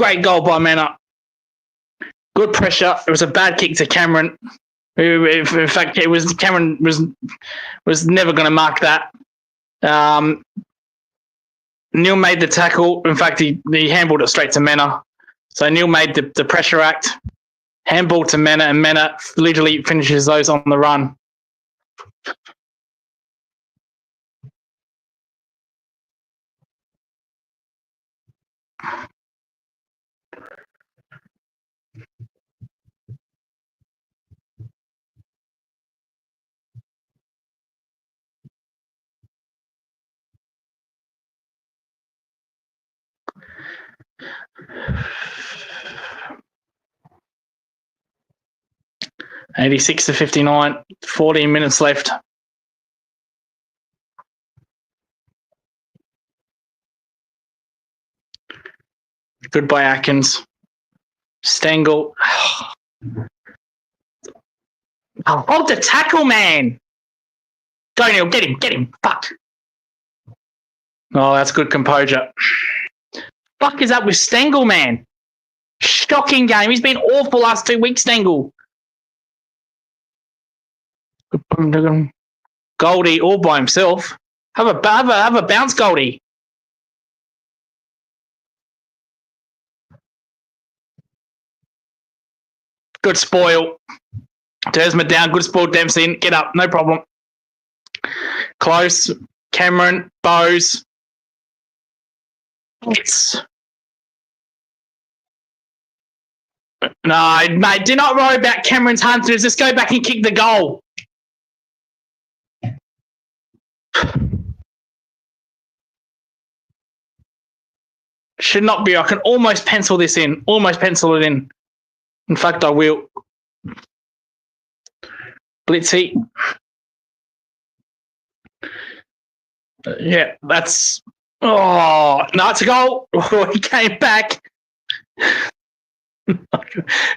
Great goal by Mena. Good pressure. It was a bad kick to Cameron. In fact, Cameron was never going to mark that. Neil made the tackle. In fact, he handballed it straight to Mena. So Neil made the pressure act, handball to Mena, and Mena literally finishes those on the run. $86 to 59, 14 minutes left. Good by Atkins. Stengel. Oh, hold the tackle, man. Go, Neil. Get him. Fuck. Oh, that's good composure. Fuck is up with Stengel, man? Shocking game. He's been awful last 2 weeks, Stengel. Goldie all by himself. Have a bounce, Goldie. Good spoil. Dersma down. Good spoil. Dempsey. Get up. No problem. Close. Cameron. Bowes. It's... No, mate. Do not worry about Cameron's hunters. Just go back and kick the goal. Should not be. I can almost pencil this in. Almost pencil it in. In fact, I will. Blitzy. Yeah, that's... Oh, no, it's a goal. Oh, he came back.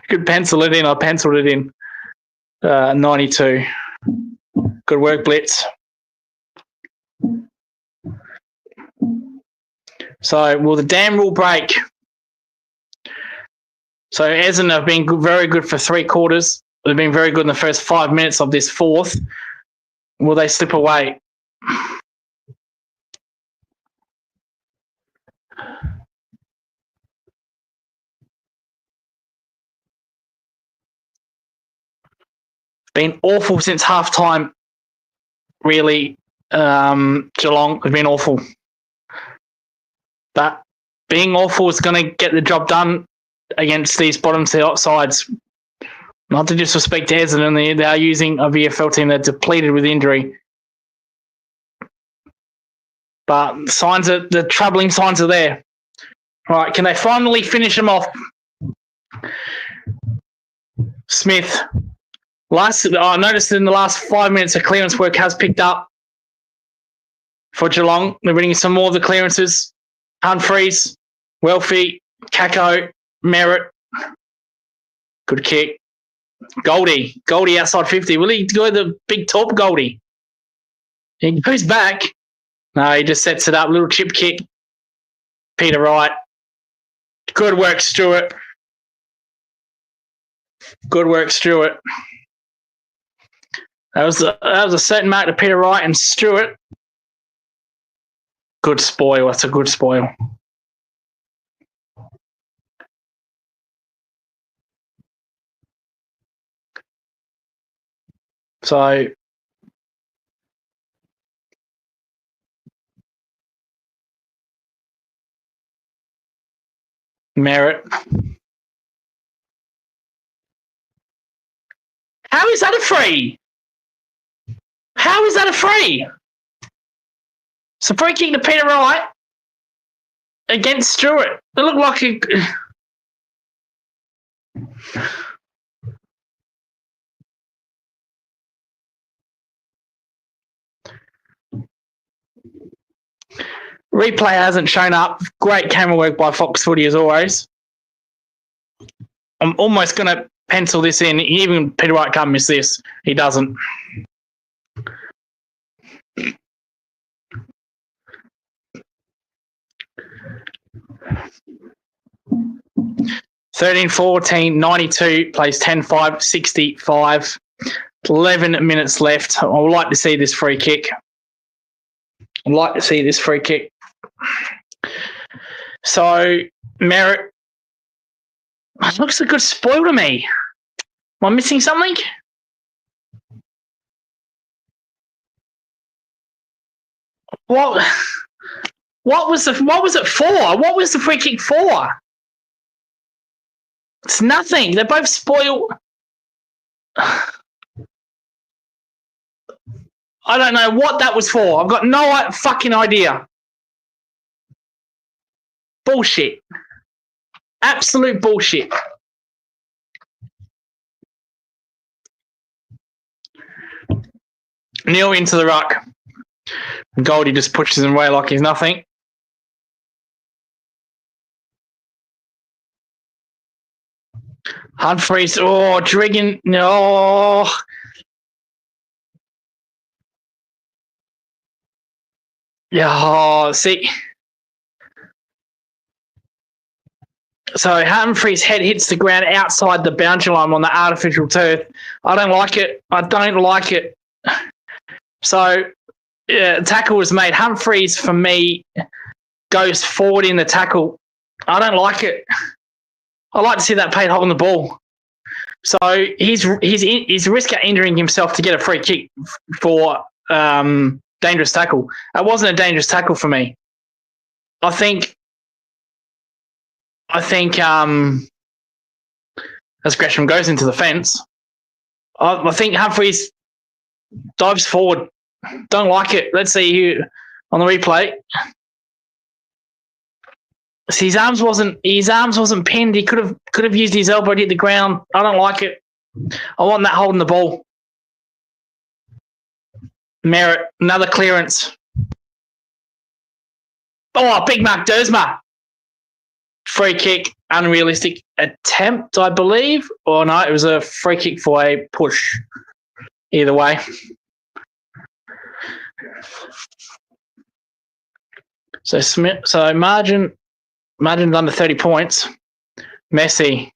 Could pencil it in. I penciled it in. 92. Good work, Blitz. So, will the damn rule break? So, Essendon have been very good for 3 quarters. They've been very good in the first 5 minutes of this fourth. Will they slip away? Been awful since halftime. Really, Geelong has been awful. But being awful is going to get the job done against these bottom sides. Not to disrespect Essendon, they are using a VFL team that's depleted with injury. But the troubling signs are there. All right, can they finally finish them off? Smith. I noticed in the last 5 minutes, the clearance work has picked up for Geelong. They're bringing some more of the clearances. Humphreys, Welfie, Kako, Merritt. Good kick. Goldie outside 50. Will he go the big top, Goldie? He goes back. No, he just sets it up. Little chip kick. Peter Wright. Good work, Stewart. Good work, Stewart. That was a certain mark to Peter Wright and Stewart. Good spoil. That's a good spoil. So Merritt. How is that a free? How is that a free? It's a free kick to Peter Wright against Stewart. It looked like a... Replay hasn't shown up. Great camera work by Fox Footy as always. I'm almost going to pencil this in. Even Peter Wright can't miss this. He doesn't. 13-14, 92, plays 10-5, 65. 11 minutes left. I would like to see this free kick. So, Merritt looks a good spoil to me. Am I missing something? What was it for? What was the free kick for? It's nothing. They're both spoiled. I don't know what that was for. I've got no fucking idea. Bullshit. Absolute bullshit. Neil into the ruck. Goldie just pushes him away like he's nothing. Humphreys, Driggin, no. Yeah, see. So Humphreys' head hits the ground outside the boundary line on the artificial turf. I don't like it. So, tackle was made. Humphreys, for me, goes forward in the tackle. I don't like it. I like to see that paid holding the ball. So he's risk at injuring himself to get a free kick for dangerous tackle. That wasn't a dangerous tackle for me. I think as Gresham goes into the fence, I think Humphreys dives forward. Don't like it. Let's see here on the replay. See, his arms wasn't pinned. He could have used his elbow to hit the ground. I don't like it. I want that holding the ball. Merritt, another clearance. Big Mark Dersma. Free kick, unrealistic attempt, I believe. Or no, it was a free kick for a push. Either way. So margin's under 30 points. Messi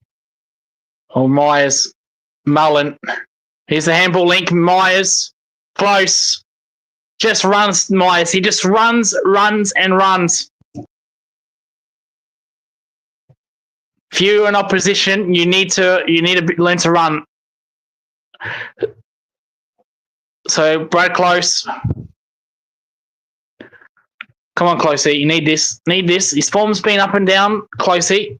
or Myers, Mullen. Here's the handball link. Myers, close. Just runs, Myers. He just runs. If you're in opposition, you need to learn to run. So Brad Close. Come on, Closey. You need this. His form's been up and down. Closey.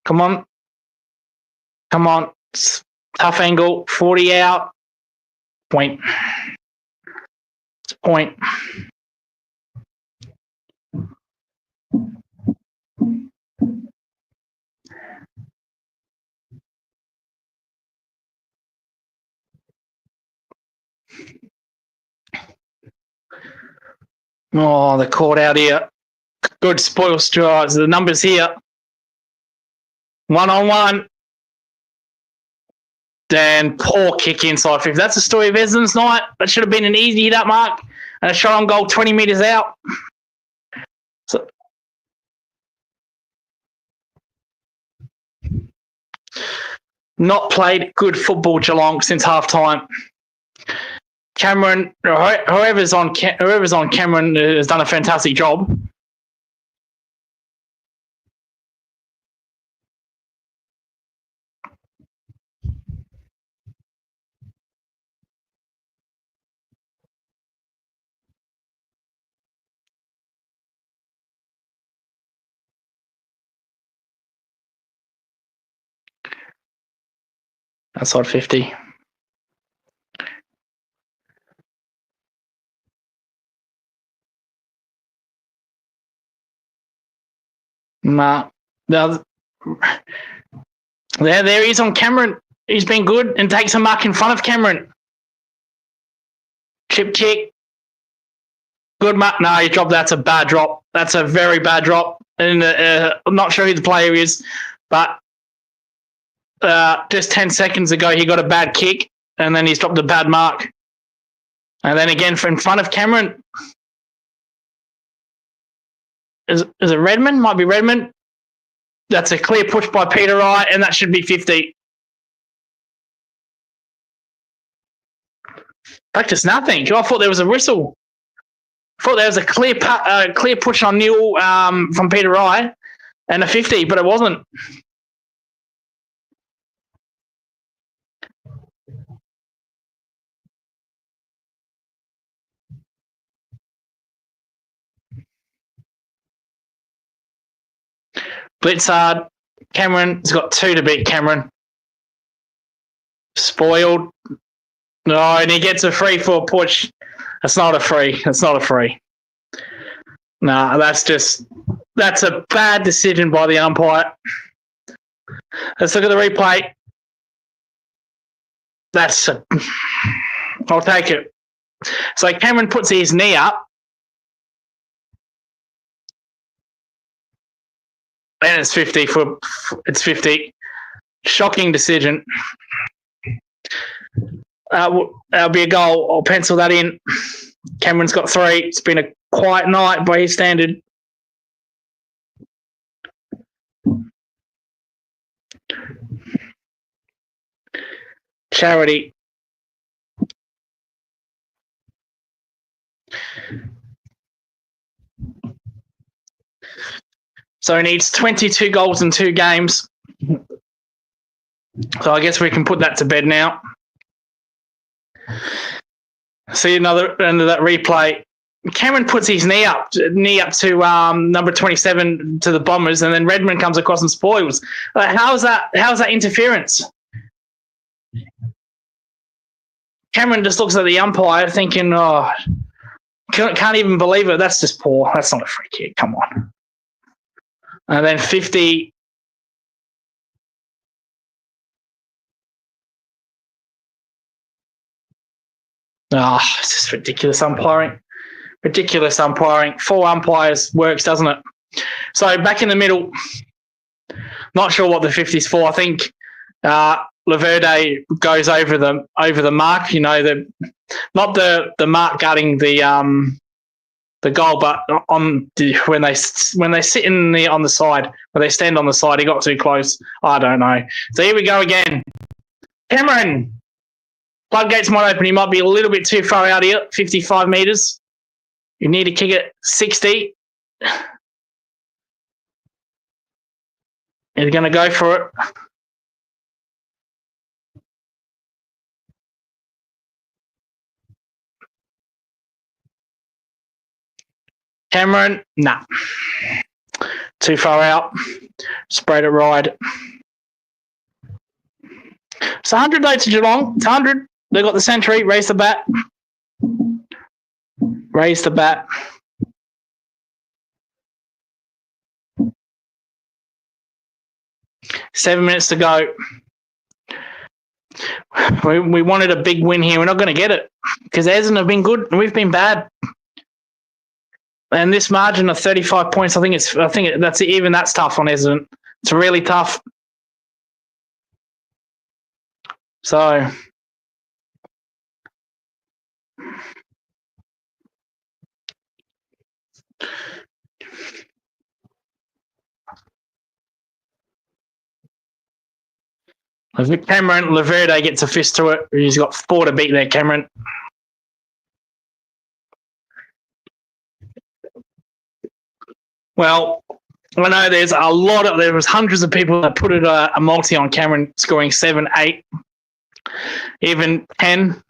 Come on. Tough angle. 40 out. Point. It's a point. Oh, the caught out here. Good spoil strides. The numbers here. 1-on-1. Then poor kick inside 50. That's the story of Essendon's night. That should have been an easy hit up mark and a shot on goal 20 metres out. So, not played good football, Geelong, since half time. Cameron, whoever's on Cameron has done a fantastic job. Outside 50. Nah. There he is on Cameron. He's been good and takes a mark in front of Cameron. Chip kick. Good mark. No, he dropped. That's a bad drop. That's a very bad drop. And I'm not sure who the player is, but just 10 seconds ago he got a bad kick and then he's dropped a bad mark. And then again in front of Cameron. Is it Redmond? Might be Redmond. That's a clear push by Peter Wright, and that should be 50. Practice nothing. I thought there was a whistle. I thought there was a clear push on Newell from Peter Wright and a 50, but it wasn't. Blitzard. Cameron's got 2 to beat Cameron. Spoiled. No, and he gets a free for a push. That's not a free. That's not a free. Nah, that's a bad decision by the umpire. Let's look at the replay. I'll take it. So Cameron puts his knee up. And it's 50 it's 50. Shocking decision. That'll be a goal. I'll pencil that in. Cameron's got 3. It's been a quiet night by his standard. Charity. So he needs 22 goals in 2 games. So I guess we can put that to bed now. See another end of that replay. Cameron puts his knee up to number 27 to the Bombers, and then Redmond comes across and spoils. How's that interference? Cameron just looks at the umpire thinking, oh, can't even believe it. That's just poor. That's not a free kick. Come on. And then 50. It's just ridiculous umpiring. Ridiculous umpiring. 4 umpires works, doesn't it? So back in the middle. Not sure what the 50's for. I think Laverde goes over the mark. You know, not the mark guarding the goal, but when they sit on the side, when they stand on the side, he got too close. I don't know. So here we go again. Cameron. Floodgates might open. He might be a little bit too far out here, 55 metres. You need to kick it 60. He's going to go for it. Cameron, nah. Too far out. Sprayed it wide. It's 100 though to Geelong. It's 100. They got the century. Raise the bat. Raise the bat. Seven minutes to go. We wanted a big win here. We're not going to get it because Essendon have been good and we've been bad. And this margin of 35 points, I think that's tough on Essendon. It's really tough. So Cameron Laverde gets a fist to it. He's got 4 to beat there, Cameron. Well, I know there was hundreds of people that put a multi on Cameron scoring 7, 8, even 10.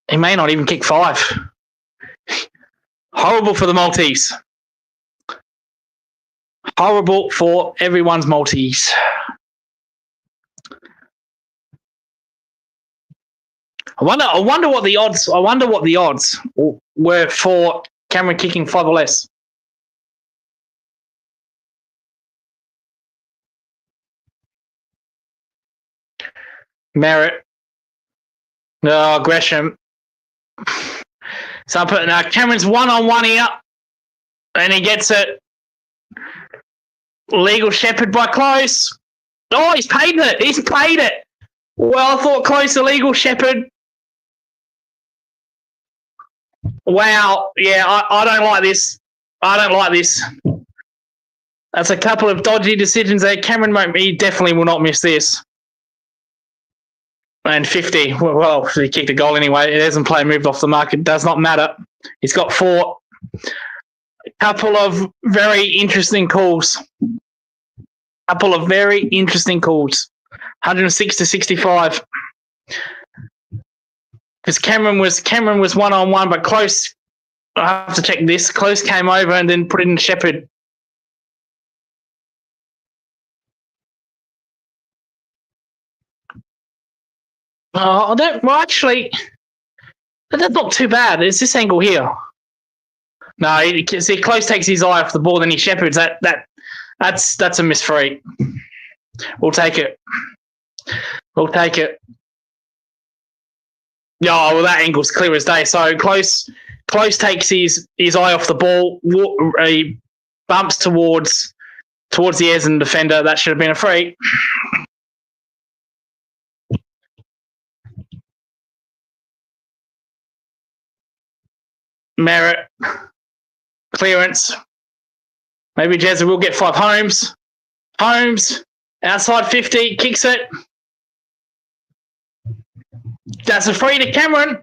He may not even kick 5. Horrible for the multis. Horrible for everyone's multis. I wonder what the odds were for Cameron kicking 5 or less. Merritt. No, Gresham. So I'm putting Cameron's 1-on-1 here. And he gets it. Legal Shepherd by Close. Oh, he's paid it. He's paid it. Well, I thought Close illegal Shepherd. Wow. Yeah, I don't like this. I don't like this. That's a couple of dodgy decisions there. Cameron, he definitely will not miss this. And 50. Well, he kicked a goal anyway. It hasn't played moved off the mark. It does not matter. He's got 4. A couple of very interesting calls. 106 to 65. Because Cameron was 1-on-1, but Close. I have to check this. Close came over and then put it in Shepherd. Oh, actually, that's not too bad. It's this angle here. No, see, Close takes his eye off the ball, then he shepherds. That's a miss free. We'll take it. Yeah, well, that angle's clear as day. So Close takes his eye off the ball. He bumps towards the Essendon defender. That should have been a free. Merritt. Clearance. Maybe Jezza will get 5. Holmes. Outside 50. Kicks it. That's a free to Cameron.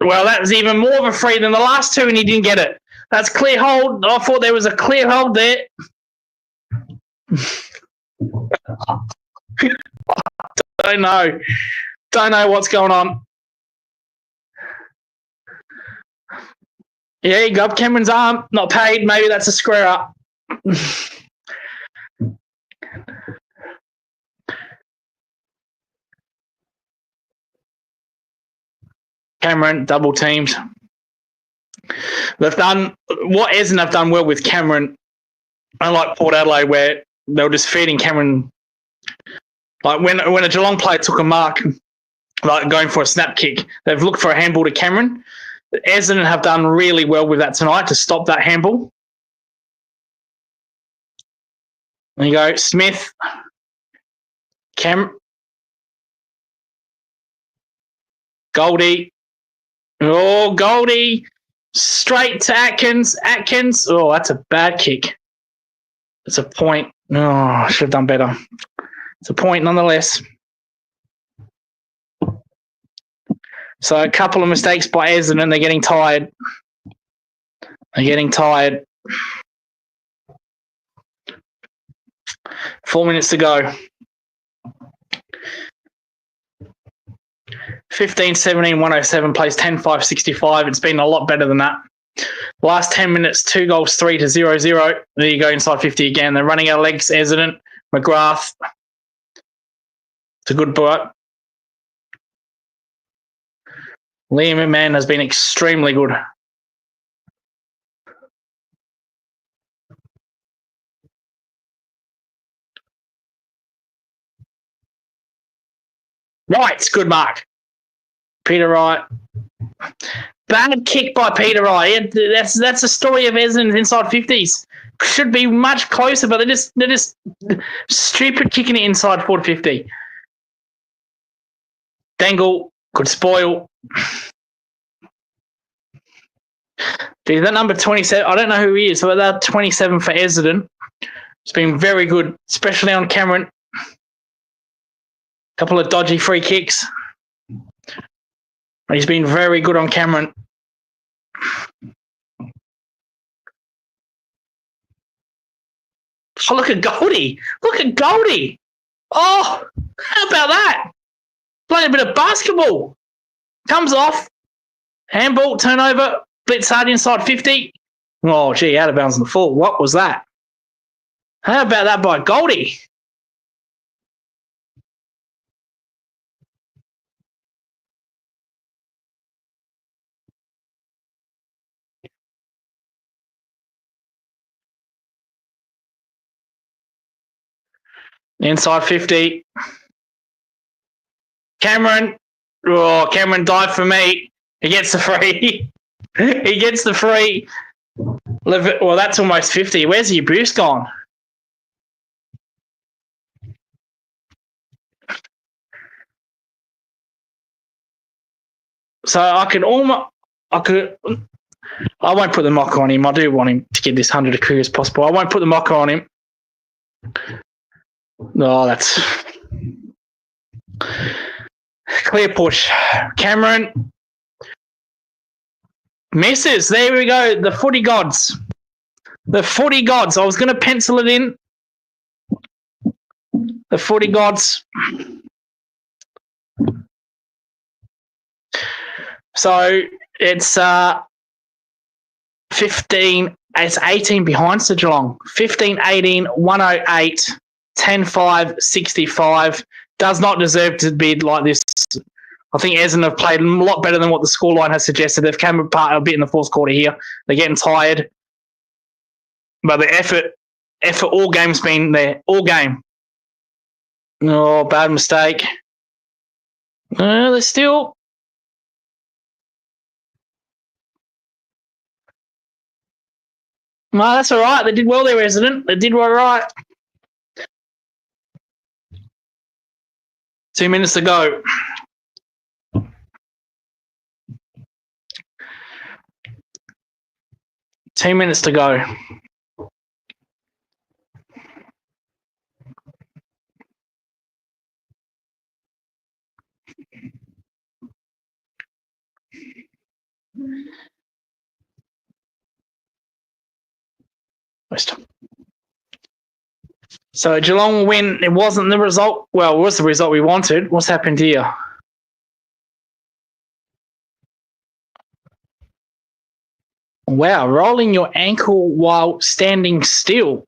Well, that was even more of a free than the last 2, and he didn't get it. That's clear hold. I thought there was a clear hold there. Don't know what's going on. Yeah, he got Cameron's arm. Not paid. Maybe that's a square up. Cameron double teamed. They've done what Essendon have done well with Cameron, unlike Port Adelaide, where they were just feeding Cameron. Like when a Geelong player took a mark, like going for a snap kick, they've looked for a handball to Cameron. Essendon have done really well with that tonight to stop that handball. There you go, Smith, Goldie. Oh, Goldie. Straight to Atkins. Oh, that's a bad kick. It's a point. Oh, I should have done better. It's a point nonetheless. So a couple of mistakes by Essendon. They're getting tired. 4 minutes to go. 15-17, 107 plays 10-5, 65. It's been a lot better than that. Last 10 minutes, 2 goals, 3 to 0-0. There you go, inside 50 again. They're running out of legs, Essendon, McGrath. It's a good boy. Liam McMahon has been extremely good. Right, good mark. Peter Wright. Bad kick by Peter Wright. That's a story of Essendon's inside 50s. Should be much closer, but they're just stupid kicking it inside 40-50. Dangle could spoil. Dude, that number 27, I don't know who he is, but that 27 for Essendon. It's been very good, especially on Cameron. Couple of dodgy free kicks. He's been very good on Cameron. Oh, look at Goldie. Oh, how about that? Playing a bit of basketball. Comes off. Handball, turnover. Blitz hard inside 50. Oh, gee, out of bounds on the full. What was that? How about that by Goldie? Inside 50. Cameron. Oh, Cameron died for me. He gets the free. He gets the free. Well, that's almost 50. Where's your boost gone? So I can I won't put the mocker on him. I do want him to get this 100 as quick as possible. I won't put the mocker on him. No, that's clear push. Cameron misses. There we go. The footy gods. The footy gods. I was going to pencil it in. The footy gods. So it's 15. It's 18 behind to Geelong. 15-18, 108, 10-5, 65. Does not deserve to be like this. I think Essendon have played a lot better than what the scoreline has suggested. They've come apart a bit in the fourth quarter here. They're getting tired. But the effort all game's been there. All game. Oh, bad mistake. They're still... No, that's all right. They did well there, Essendon. They did all right. 2 minutes to go. Two minutes to go. So Geelong will win. It wasn't the result. Well, it was the result we wanted. What's happened here? Wow, rolling your ankle while standing still.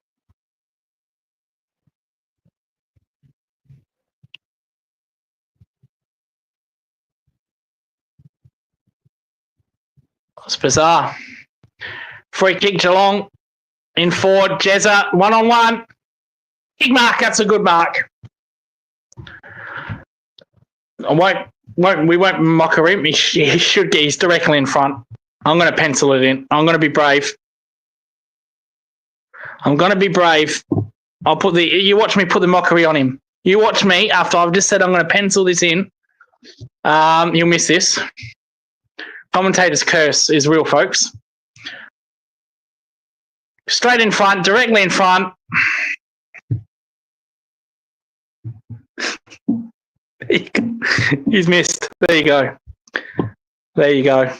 That's bizarre. Free kick Geelong. In forward, Jezza, 1-on-1. Big mark, that's a good mark. We won't mock him. He should get, he's directly in front. I'm going to pencil it in. I'm going to be brave. You watch me put the mockery on him. You watch me after I've just said I'm going to pencil this in. You'll miss this. Commentator's curse is real, folks. Straight in front, directly in front. He's missed. There you go. 109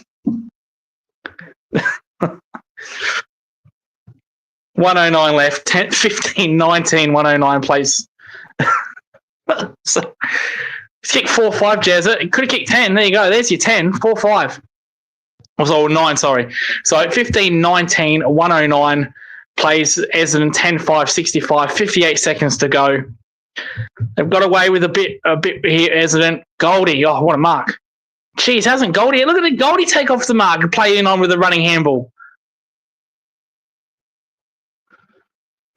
left. 15-19, 109 plays. So, he's kicked 4-5, Jazza. He could have kicked 10. There you go. There's your 10. 4-5. Oh, 9, sorry. So 15-19, 109 plays Essendon 10-5, 65, 58 seconds to go. They've got away with a bit here, Essendon. Goldie, oh, what a mark. Jeez, hasn't Goldie? Look at the Goldie take off the mark and play in on with a running handball.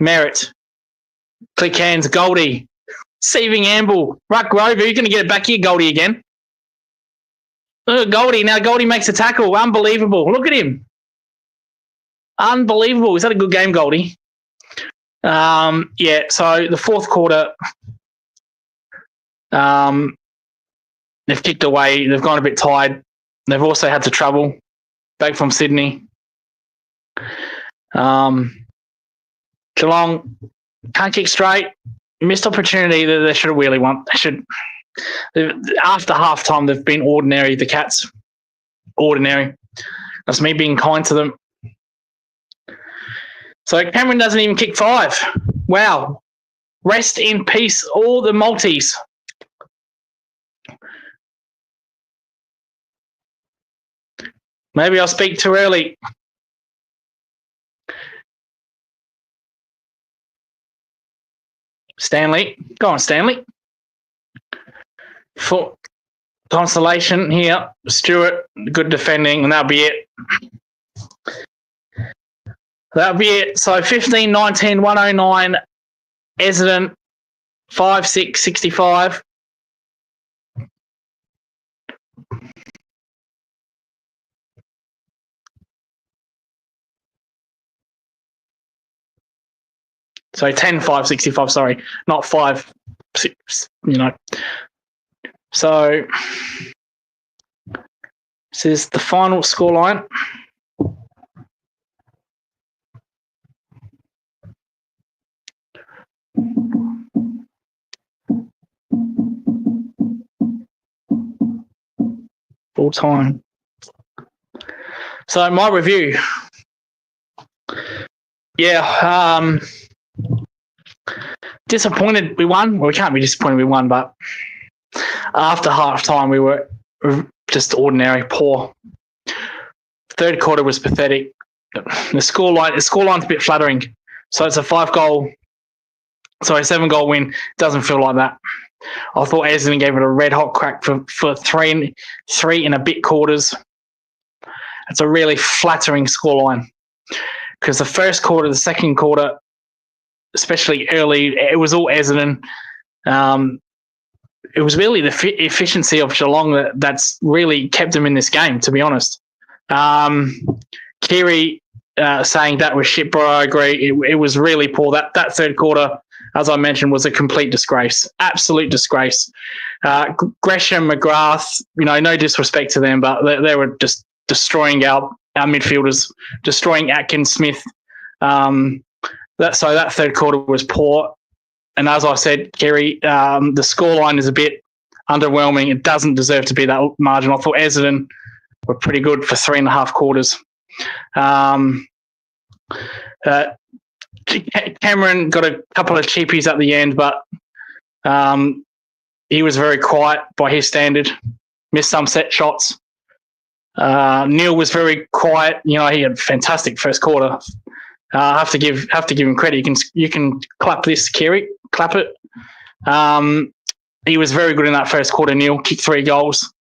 Merritt. Click hands, Goldie. Receiving handball. Ruck Grover, you're going to get it back here, Goldie, again. Look at Goldie. Now Goldie makes a tackle. Unbelievable. Look at him. Unbelievable. Is that a good game, Goldie? Yeah, so the fourth quarter, they've kicked away. They've gone a bit tired. They've also had to travel back from Sydney. Geelong can't kick straight. Missed opportunity that they should have really won. After halftime, they've been ordinary, the Cats. Ordinary. That's me being kind to them. So Cameron doesn't even kick 5. Wow. Rest in peace, all the Maltese. Maybe I'll speak too early. Stanley. Go on, Stanley. For consolation here, Stewart, good defending, and that'll be it. That'll be it. So 15-19, 109, Essendon, 5-6, 65. So 10-5, 65, sorry, not 5, 6, you know. So This is the final scoreline. Full time. So my review. Yeah, disappointed we won. Well, we can't be disappointed we won, but after half time we were just ordinary, poor. Third quarter was pathetic. The scoreline's a bit flattering. So it's a 7-goal win. Doesn't feel like that. I thought Essendon gave it a red hot crack for three and a bit quarters. It's a really flattering scoreline because the first quarter, the second quarter, especially early, it was all Essendon. It was really the efficiency of Geelong that's really kept them in this game, to be honest. Kiri saying that was shit, bro. I agree. It was really poor. That third quarter, as I mentioned, was a complete disgrace. Absolute disgrace. Gresham, McGrath, no disrespect to them, but they were just destroying our midfielders, destroying Atkins, Smith. That third quarter was poor. And as I said, Kerry, the scoreline is a bit underwhelming. It doesn't deserve to be that margin. I thought Essendon were pretty good for 3.5 quarters. Cameron got a couple of cheapies at the end, but he was very quiet by his standard. Missed some set shots. Neil was very quiet. He had a fantastic first quarter. Have to give him credit. You can clap this, Kerry. Clap it. He was very good in that first quarter. Neil kicked 3 goals,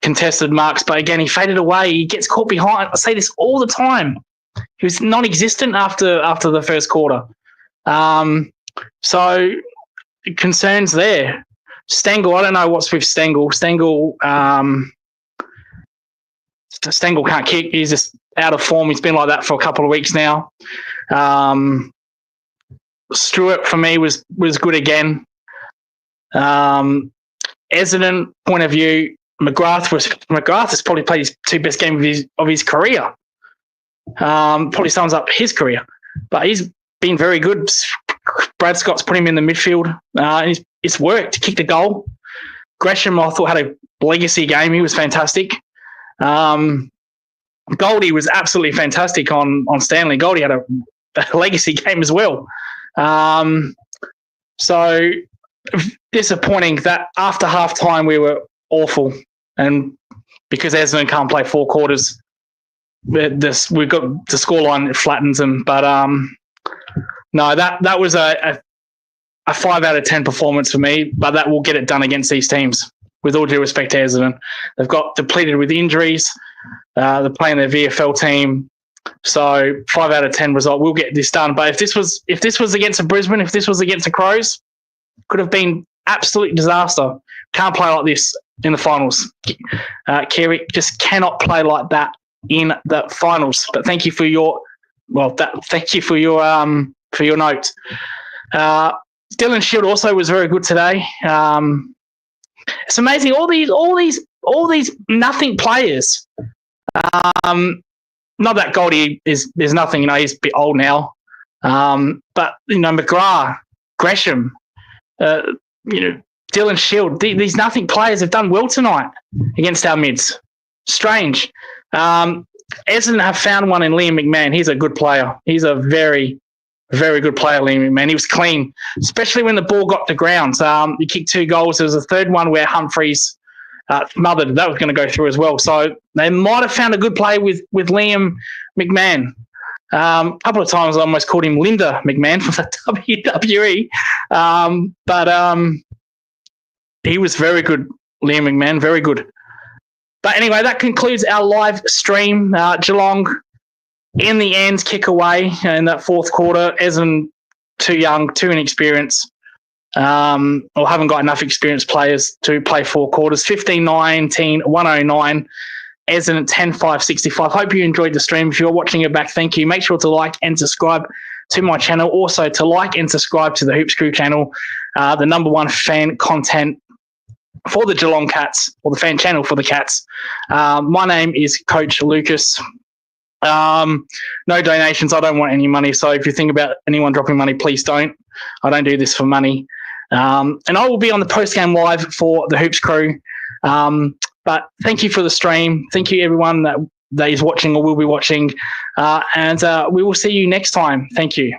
contested marks, but again he faded away. He gets caught behind. I say this all the time. He was non-existent after the first quarter. So concerns there. Stengel, I don't know what's with Stengel. Stengel can't kick. He's just out of form. He's been like that for a couple of weeks now. Stewart for me was good again. Essendon point of view, McGrath has probably played his 2 best games of his career. Probably sums up his career, but he's been very good. Brad Scott's put him in the midfield. It's worked. Kicked a goal. Gresham, I thought, had a legacy game. He was fantastic. Goldie was absolutely fantastic on Stanley. Goldie had a legacy game as well. So disappointing that after half time we were awful, and because Essendon can't play 4 quarters, we've got the scoreline flattens them. But no, that was a 5 out of 10 performance for me. But that will get it done against these teams. With all due respect to Essendon, they've got depleted with injuries. They're playing their VFL team. So 5 out of 10 result. We'll get this done. But if this was against a Brisbane, if this was against a Crows, could have been absolute disaster. Can't play like this in the finals. Kerry just cannot play like that in the finals. But thank you for your note. Dylan Shield also was very good today. It's amazing. All these nothing players. Not that Goldie there's nothing, he's a bit old now. But McGrath, Gresham, Dylan Shield, these nothing players have done well tonight against our mids. Strange. Essendon have found one in Liam McMahon. He's a good player. He's a very, very good player, Liam McMahon. He was clean, especially when the ball got to ground. He kicked 2 goals. There was a third one where Humphreys smothered. That was going to go through as well. So they might have found a good play with Liam McMahon. A couple of times I almost called him Linda McMahon from the WWE. But he was very good, Liam McMahon, very good. But anyway, that concludes our live stream. Geelong, in the end, kick away in that 4th quarter. Essendon, too young, too inexperienced, or haven't got enough experienced players to play 4 quarters. 15-19, 109. Essendon 10-5-65. Hope you enjoyed the stream. If you're watching it back, thank you. Make sure to like and subscribe to my channel. Also, to like and subscribe to the Hoops Crew channel, the #1 fan content for the Geelong Cats, or the fan channel for the Cats. My name is Coach Lucas. No donations. I don't want any money. So if you think about anyone dropping money, please don't. I don't do this for money. And I will be on the post-game live for the Hoops crew. But thank you for the stream. Thank you, everyone that is watching or will be watching. And we will see you next time. Thank you.